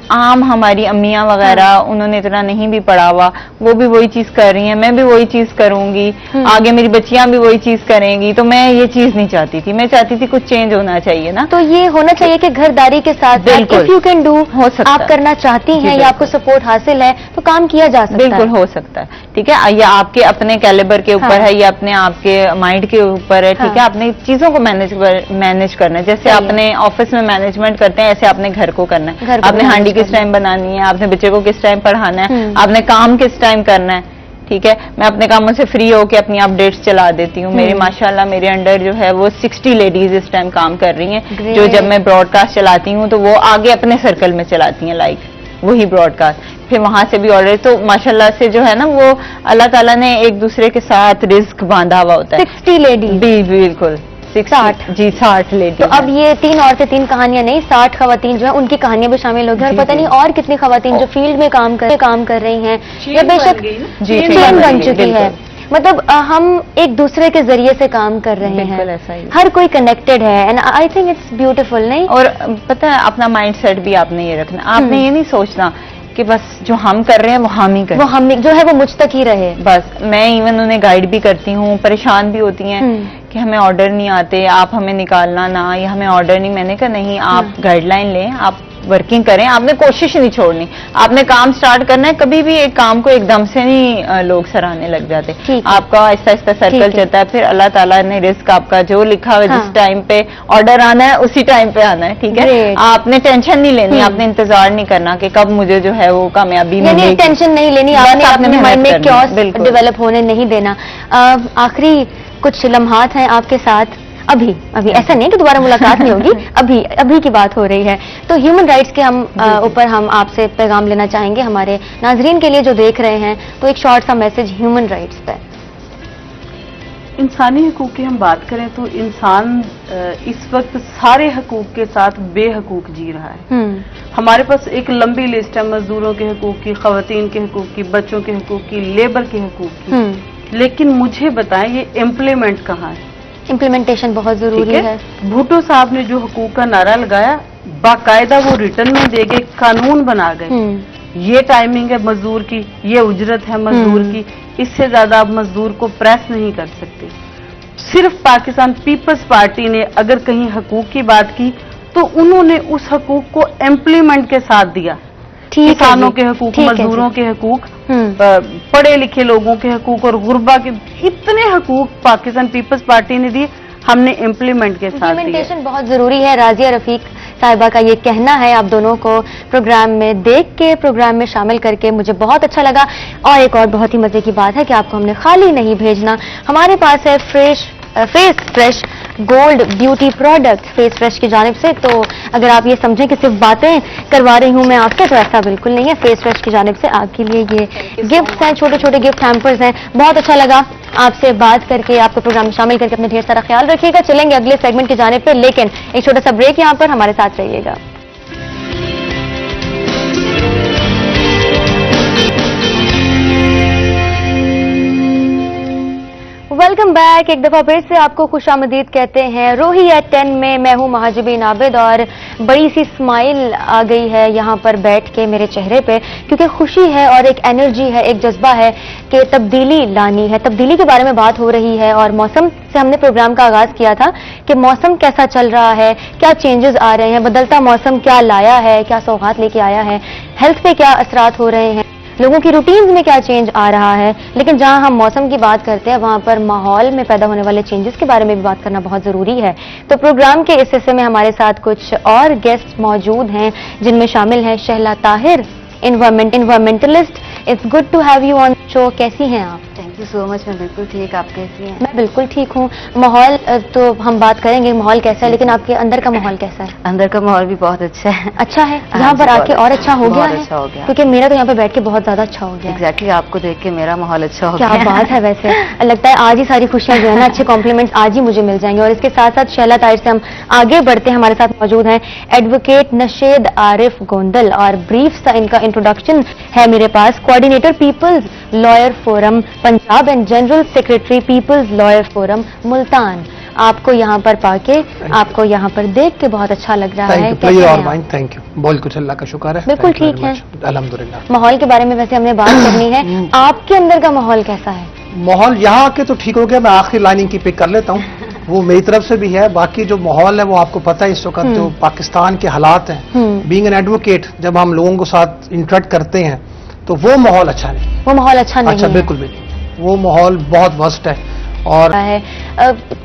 عام ہماری امیاں وغیرہ انہوں نے اتنا نہیں بھی پڑھا ہوا, وہ بھی وہی چیز کر رہی ہیں, میں بھی وہی چیز کروں گی, آگے میری بچیاں بھی وہی چیز کریں گی, تو میں یہ چیز نہیں چاہتی تھی. میں چاہتی تھی کچھ چینج ہونا چاہیے نا. تو یہ ہونا چاہیے کہ گھرداری کے ساتھ بالکل یو کین ڈو, ہو سکتا آپ کرنا چاہتی ہیں یا آپ کو سپورٹ حاصل ہے تو کام کیا جا سکتا ہے. بالکل ہو سکتا ہے. ٹھیک ہے, یا آپ کے اپنے کیلیبر کے اوپر ہے یا اپنے آپ کے مائنڈ کے اوپر ہے. ٹھیک ہے, آپ نے چیزوں کو مینج کرنا ہے. جیسے آپ نے آفس میں مینجمنٹ کرتے ہیں ایسے آپ نے گھر کو کرنا ہے. آپ نے ہانڈی کس ٹائم بنانی ہے, آپ نے بچے کو کس ٹائم پڑھانا ہے, آپ نے کام کس ٹائم کرنا ہے. ٹھیک ہے, میں اپنے کاموں سے فری ہو کے اپنی اپڈیٹس چلا دیتی ہوں. میری ماشاءاللہ میرے انڈر جو ہے وہ 60 لیڈیز اس ٹائم کام کر رہی ہیں, جو جب میں براڈ کاسٹ چلاتی ہوں تو وہ آگے اپنے سرکل میں چلاتی ہیں, لائک وہی براڈ کاسٹ, پھر وہاں سے بھی آرڈر. تو ماشاءاللہ سے جو ہے نا وہ اللہ تعالیٰ نے ایک دوسرے کے ساتھ رزق باندھا ہوا ہوتا ہے. 60 لیڈیز, بالکل. 60 जी 60 लेडी। तो अब ये 3 औरतें 3 कहानियां नहीं, 60 खवातीन जो है उनकी कहानियां भी शामिल हो गई, और पता नहीं और कितनी खवातीन जो फील्ड में काम कर रही हैं, या बेशक चेन बन चुकी है। मतलब हम एक दूसरे के जरिए से काम कर रहे बिल्कुल हैं, ऐसा ही। हर कोई कनेक्टेड है, and I think it's beautiful. नहीं, और पता है अपना माइंड सेट भी आपने ये रखना, आपने ये नहीं सोचना कि बस जो हम कर रहे हैं वो हम ही करें, वो हम जो है वो मुझ तक ही रहे। बस मैं इवन उन्हें गाइड भी करती हूँ, परेशान भी होती हैं कि हमें ऑर्डर नहीं आते, आप हमें निकालना ना, या हमें ऑर्डर नहीं। मैंने कहा नहीं, आप गाइडलाइन लें, आप वर्किंग करें, आपने कोशिश नहीं छोड़नी, आपने काम स्टार्ट करना है। कभी भी एक काम को एकदम से नहीं लोग सराहने लग जाते, आपका आहिस्ता आहिस्ता सर्कल चलता है, फिर अल्लाह ताला ने रिस्क आपका जो लिखा हुआ जिस टाइम पे ऑर्डर आना है उसी टाइम पे आना है, ठीक है। आपने टेंशन नहीं लेनी, आपने इंतजार नहीं करना कि कब मुझे जो है वो कामयाबी मिलेगी, टेंशन नहीं लेनी, आपने अपने माइंड में क्योस डेवलप होने नहीं देना। आखिरी कुछ लम्हात हैं आपके साथ अभी ऐसा नहीं कि दोबारा मुलाकात नहीं होगी, अभी की बात हो रही है, तो ह्यूमन राइट्स के हम ऊपर हम आपसे पैगाम लेना चाहेंगे हमारे नाजरीन के लिए जो देख रहे हैं, तो एक शॉर्ट सा मैसेज ह्यूमन राइट्स पे। इंसानी हकूक की हम बात करें तो इंसान इस वक्त सारे हकूक के साथ बेहकूक जी रहा है। हमारे पास एक लंबी लिस्ट है मजदूरों के हकूक की, खवातीन के हकूक की, बच्चों के हकूक की, लेबर के हकूक की, लेकिन मुझे बताएं ये इम्प्लीमेंट कहाँ है? इम्प्लीमेंटेशन बहुत जरूरी है। भुट्टो साहब ने जो हकूक का नारा लगाया, बाकायदा वो रिटर्न में दे गए, कानून बना गए, ये टाइमिंग है मजदूर की, ये उजरत है मजदूर की, इससे ज्यादा आप मजदूर को प्रेस नहीं कर सकते। सिर्फ पाकिस्तान पीपल्स पार्टी ने अगर कहीं हकूक की बात की तो उन्होंने उस हकूक को इम्प्लीमेंट के साथ दिया। किसानों के हकूक, मजदूरों के हकूक, पढ़े लिखे लोगों के हकूक और गुरबा के इतने हकूक पाकिस्तान पीपल्स पार्टी ने दिए, हमने इम्प्लीमेंट के साथ। इम्प्लीमेंटेशन बहुत जरूरी है। राजिया रफीक साहिबा का ये कहना है, आप दोनों को प्रोग्राम में देख के, प्रोग्राम में शामिल करके मुझे बहुत अच्छा लगा। और एक और बहुत ही मजे की बात है कि आपको हमने खाली नहीं भेजना, हमारे पास है face fresh gold beauty product face fresh की जानिब से। तो अगर आप ये समझें कि सिर्फ बातें करवा रही हूं मैं आपसे, तो ऐसा बिल्कुल नहीं है। फेस फ्रेश की जानिब से आपके लिए ये गिफ्ट्स हैं, छोटे छोटे गिफ्ट हैम्पर्स हैं। बहुत अच्छा लगा आपसे बात करके, आपको प्रोग्राम में शामिल करके। अपने ढेर सारा ख्याल रखिएगा। चलेंगे अगले सेगमेंट की जानिब पे, लेकिन एक छोटा सा ब्रेक यहाँ पर, हमारे साथ रहिएगा। Welcome back. एक दफा फिर से आपको खुशामदीद कहते हैं। रोही एट 10 में मैं हूं महाजिबीन आबिद, और बड़ी सी स्माइल आ गई है यहाँ पर बैठ के मेरे चेहरे पे, क्योंकि खुशी है और एक एनर्जी है, एक जज्बा है कि तब्दीली लानी है। तब्दीली के बारे में बात हो रही है, और मौसम से हमने प्रोग्राम का आगाज किया था कि मौसम कैसा चल रहा है, क्या चेंजेस आ रहे हैं, बदलता मौसम क्या लाया है, क्या सौगात लेके आया है, हेल्थ पे क्या असरात हो रहे हैं, लोगों की रूटीन्स में क्या चेंज आ रहा है। लेकिन जहां हम मौसम की बात करते हैं, वहां पर माहौल में पैदा होने वाले चेंजेस के बारे में भी बात करना बहुत जरूरी है। तो प्रोग्राम के इस हिस्से में हमारे साथ कुछ और गेस्ट मौजूद हैं, जिनमें शामिल हैं Shehla Tahir, environmentalist. It's good to have you on show. कैसी हैं आप? Thank you so much. मैं बिल्कुल ठीक, आप कैसी हैं? मैं बिल्कुल ठीक हूँ। माहौल तो हम बात करेंगे माहौल कैसा है, लेकिन आपके अंदर का माहौल कैसा है? अंदर का माहौल भी बहुत अच्छा है। अच्छा है? यहाँ पर आके और अच्छा हो गया है? अच्छा हो गया, क्योंकि मेरा तो यहाँ पे बैठ के बहुत ज्यादा अच्छा हो गया। एग्जैक्टली, आपको देख के मेरा माहौल अच्छा हो गया। क्या बात है। वैसे लगता है आज ही सारी खुशियां जो है ना, अच्छे कॉम्प्लीमेंट्स आज ही मुझे मिल जाएंगे। और इसके साथ साथ शहला ताहिर से हम आगे बढ़ते हैं। हमारे साथ मौजूद हैं एडवोकेट नशेद आरिफ गोंदल, और ब्रीफ सा इनका इंट्रोडक्शन है मेरे पास। Coordinator people's lawyer forum Punjab and general secretary people's lawyer forum Multan. आपको यहाँ पर पाके, आपको यहाँ पर देख के बहुत अच्छा लग रहा है। Thank you. बोल कुछ अल्लाह का शुक्र है। बिल्कुल ठीक है, अल्हम्दुलिल्लाह। माहौल के बारे में वैसे हमने बात करनी है। आपके अंदर का माहौल कैसा है? माहौल यहाँ के तो ठीक हो गया। मैं आखिरी लाइनिंग की पिक कर लेता हूँ, वो मेरी तरफ से भी है। बाकी जो माहौल है वो आपको पता है इस वक्त जो पाकिस्तान के हालात हैं, बीइंग एन एडवोकेट, जब हम लोगों के साथ इंटरेक्ट करते हैं तो वो माहौल अच्छा नहीं। वो माहौल अच्छा नहीं अच्छा है। बिल्कुल भी नहीं, वो माहौल बहुत वर्स्ट है। और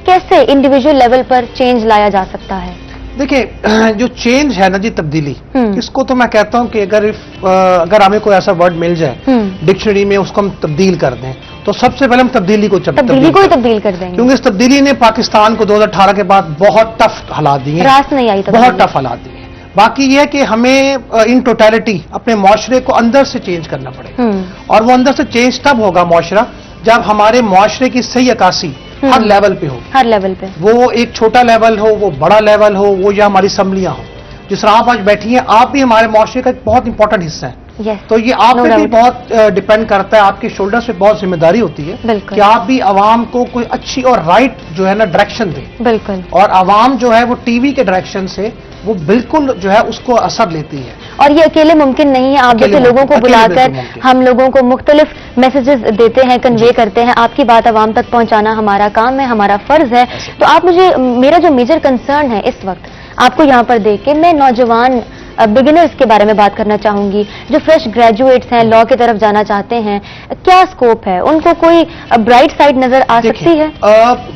कैसे इंडिविजुअल लेवल पर चेंज लाया जा सकता है? देखिए, जो चेंज है ना जी, तब्दीली, इसको तो मैं कहता हूं कि अगर हमें कोई ऐसा वर्ड मिल जाए डिक्शनरी में, उसको हम तब्दील कर दें, तो सबसे पहले हम तब्दीली को तब्दील कर देंगे। क्योंकि इस तब्दीली ने पाकिस्तान को 2018 के बाद बहुत टफ हालात दिए, रास नहीं आई, बहुत टफ हालात दिए। बाकी ये है कि हमें इन टोटलिटी अपने माशरे को अंदर से चेंज करना पड़ेगा, और वो अंदर से चेंज तब होगा माशरा जब हमारे माशरे की सही अक्कासी हर लेवल पे हो, हर लेवल पे, वो एक छोटा लेवल हो, वो बड़ा लेवल हो, वो या हमारी असम्बलियां हो। जिस तरह आप आज बैठी हैं, आप भी हमारे मुआशरे का एक बहुत इंपॉर्टेंट हिस्सा है। यस, तो ये आप No पे भी doubt. बहुत डिपेंड करता है, आपके शोल्डर्स पे बहुत जिम्मेदारी होती है बिल्कुल। कि आप भी आवाम को कोई अच्छी और राइट जो है ना डायरेक्शन दें। बिल्कुल। और आवाम जो है वो टीवी के डायरेक्शन से वो बिल्कुल जो है उसको असर लेती है। और ये अकेले मुमकिन नहीं है, आप अकेले जैसे लोगों को मुमकिन, अकेले बुलाकर बिल्कुल मुमकिन। हम लोगों को मुख्तलिफ मैसेजेस देते हैं, कन्वे करते हैं। आपकी बात आवाम तक पहुंचाना हमारा काम है, हमारा फर्ज है। तो आप मुझे, मेरा जो मेजर कंसर्न है इस वक्त आपको यहाँ पर देख के, मैं नौजवान बिगिनर्स के बारे में बात करना चाहूंगी, जो फ्रेश ग्रेजुएट्स हैं, लॉ की तरफ जाना चाहते हैं, क्या स्कोप है उनको? कोई ब्राइट साइड नजर आ सकती है?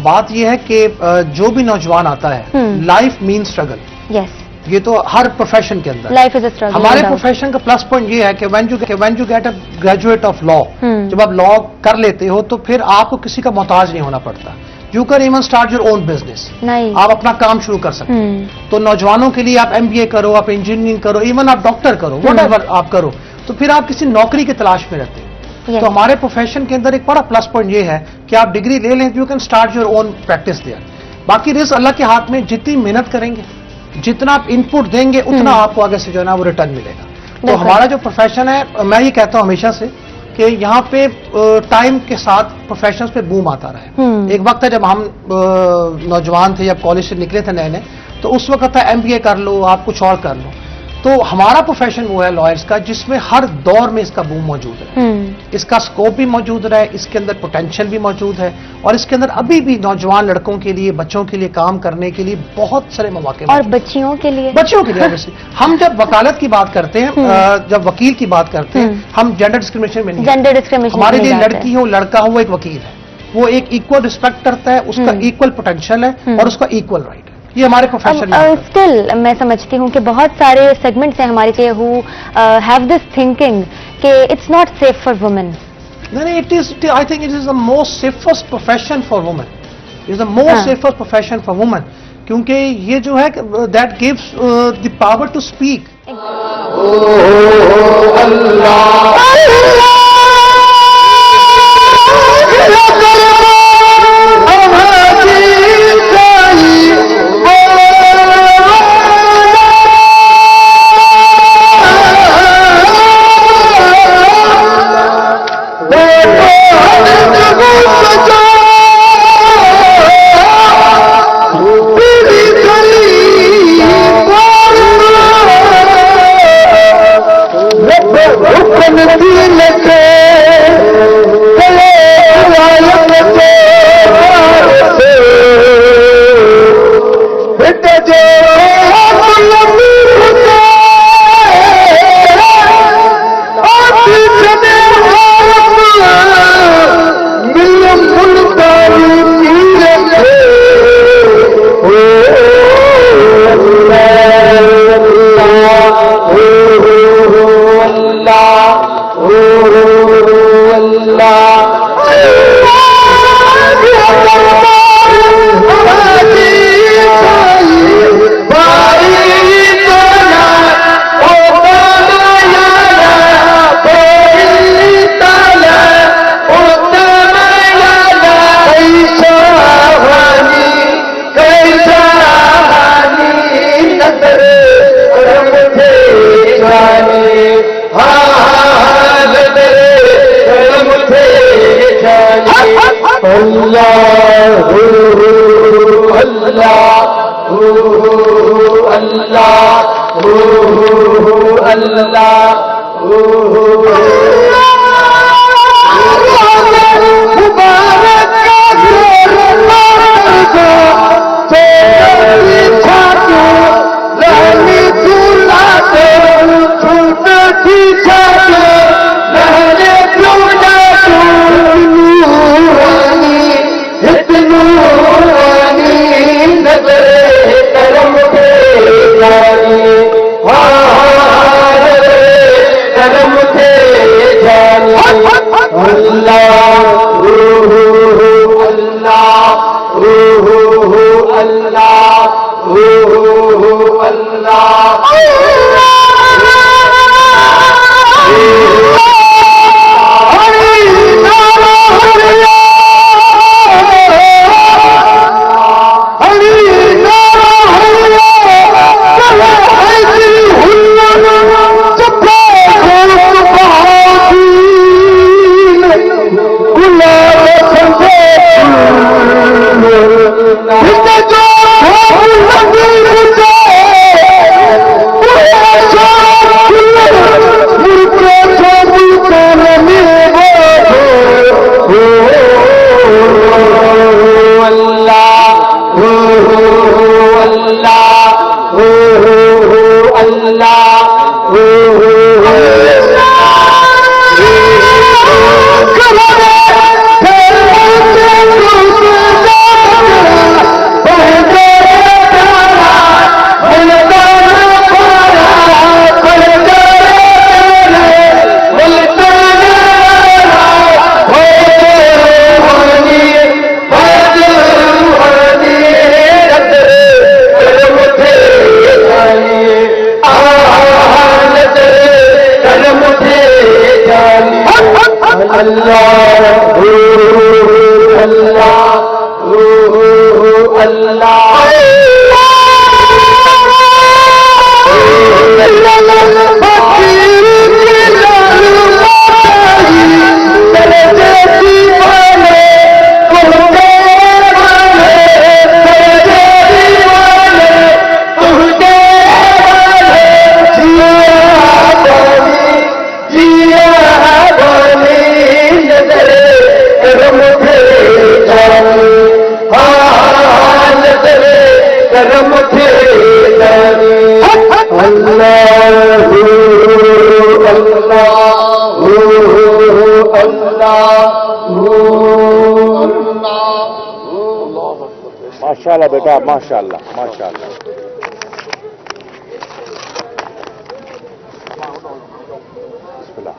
बात यह है कि जो भी नौजवान आता है, लाइफ मीन स्ट्रगल, यस, ये तो हर प्रोफेशन के अंदर। Life is a struggle. हमारे प्रोफेशन का प्लस पॉइंट ये है कि when you get a graduate of law, जब आप लॉ कर लेते हो तो फिर आपको किसी का मोहताज नहीं होना पड़ता। You can even start your own business, नहीं, आप अपना काम शुरू कर सकते हैं। तो नौजवानों के लिए आप MBA करो, आप इंजीनियरिंग करो, इवन आप डॉक्टर करो, व्हाटएवर आप करो, तो फिर आप किसी नौकरी की तलाश में रहते हैं। Yes. तो हमारे प्रोफेशन के अंदर एक बड़ा प्लस पॉइंट ये है कि आप डिग्री ले लें, you can start your own practice there. बाकी रिस्क अल्लाह के हाथ में, जितनी मेहनत करेंगे, जितना आप इनपुट देंगे, उतना आपको आगे से जो है ना वो रिटर्न मिलेगा। तो बिल्कुल। हमारा जो प्रोफेशन है, मैं ये कहता हूं हमेशा से कि यहाँ पे टाइम के साथ प्रोफेशंस पे बूम आता रहा है। एक वक्त है जब हम नौजवान थे, जब कॉलेज से निकले थे नए नए, तो उस वक्त था MBA कर लो, आप कुछ और कर लो। तो हमारा प्रोफेशन वो है लॉयर्स का, जिसमें हर दौर में इसका बूम मौजूद है, इसका स्कोप भी मौजूद है, इसके अंदर पोटेंशियल भी मौजूद है, और इसके अंदर अभी भी नौजवान लड़कों के लिए, बच्चों के लिए काम करने के लिए बहुत सारे मौके और मौजूद हैं। बच्चियों के लिए, बच्चों के लिए obviously। हम जब वकालत की बात करते हैं, जब वकील की बात करते हैं, हम जेंडर डिस्क्रिमिनेशन में नहीं हैं। जेंडर डिस्क्रिमिनेशन हमारे लिए लड़की हो लड़का हो, वो एक वकील है, वो एक इक्वल रिस्पेक्ट करता है, उसका इक्वल पोटेंशियल है और उसका इक्वल राइट है। ये हमारे प्रोफेशन में होता है। स्टिल मैं समझती हूँ कि बहुत सारे सेगमेंट्स हैं हमारे लिए हु हैव दिस थिंकिंग कि it's not safe for women. नहीं, it is, I think it is the most safest profession for women. It is the most safest profession for women. क्योंकि ये जो है, that gives the power to speak. हाँ माशाल्लाह बेटा, माशाल्लाह माशाल्लाह। बिस्मिल्लाह।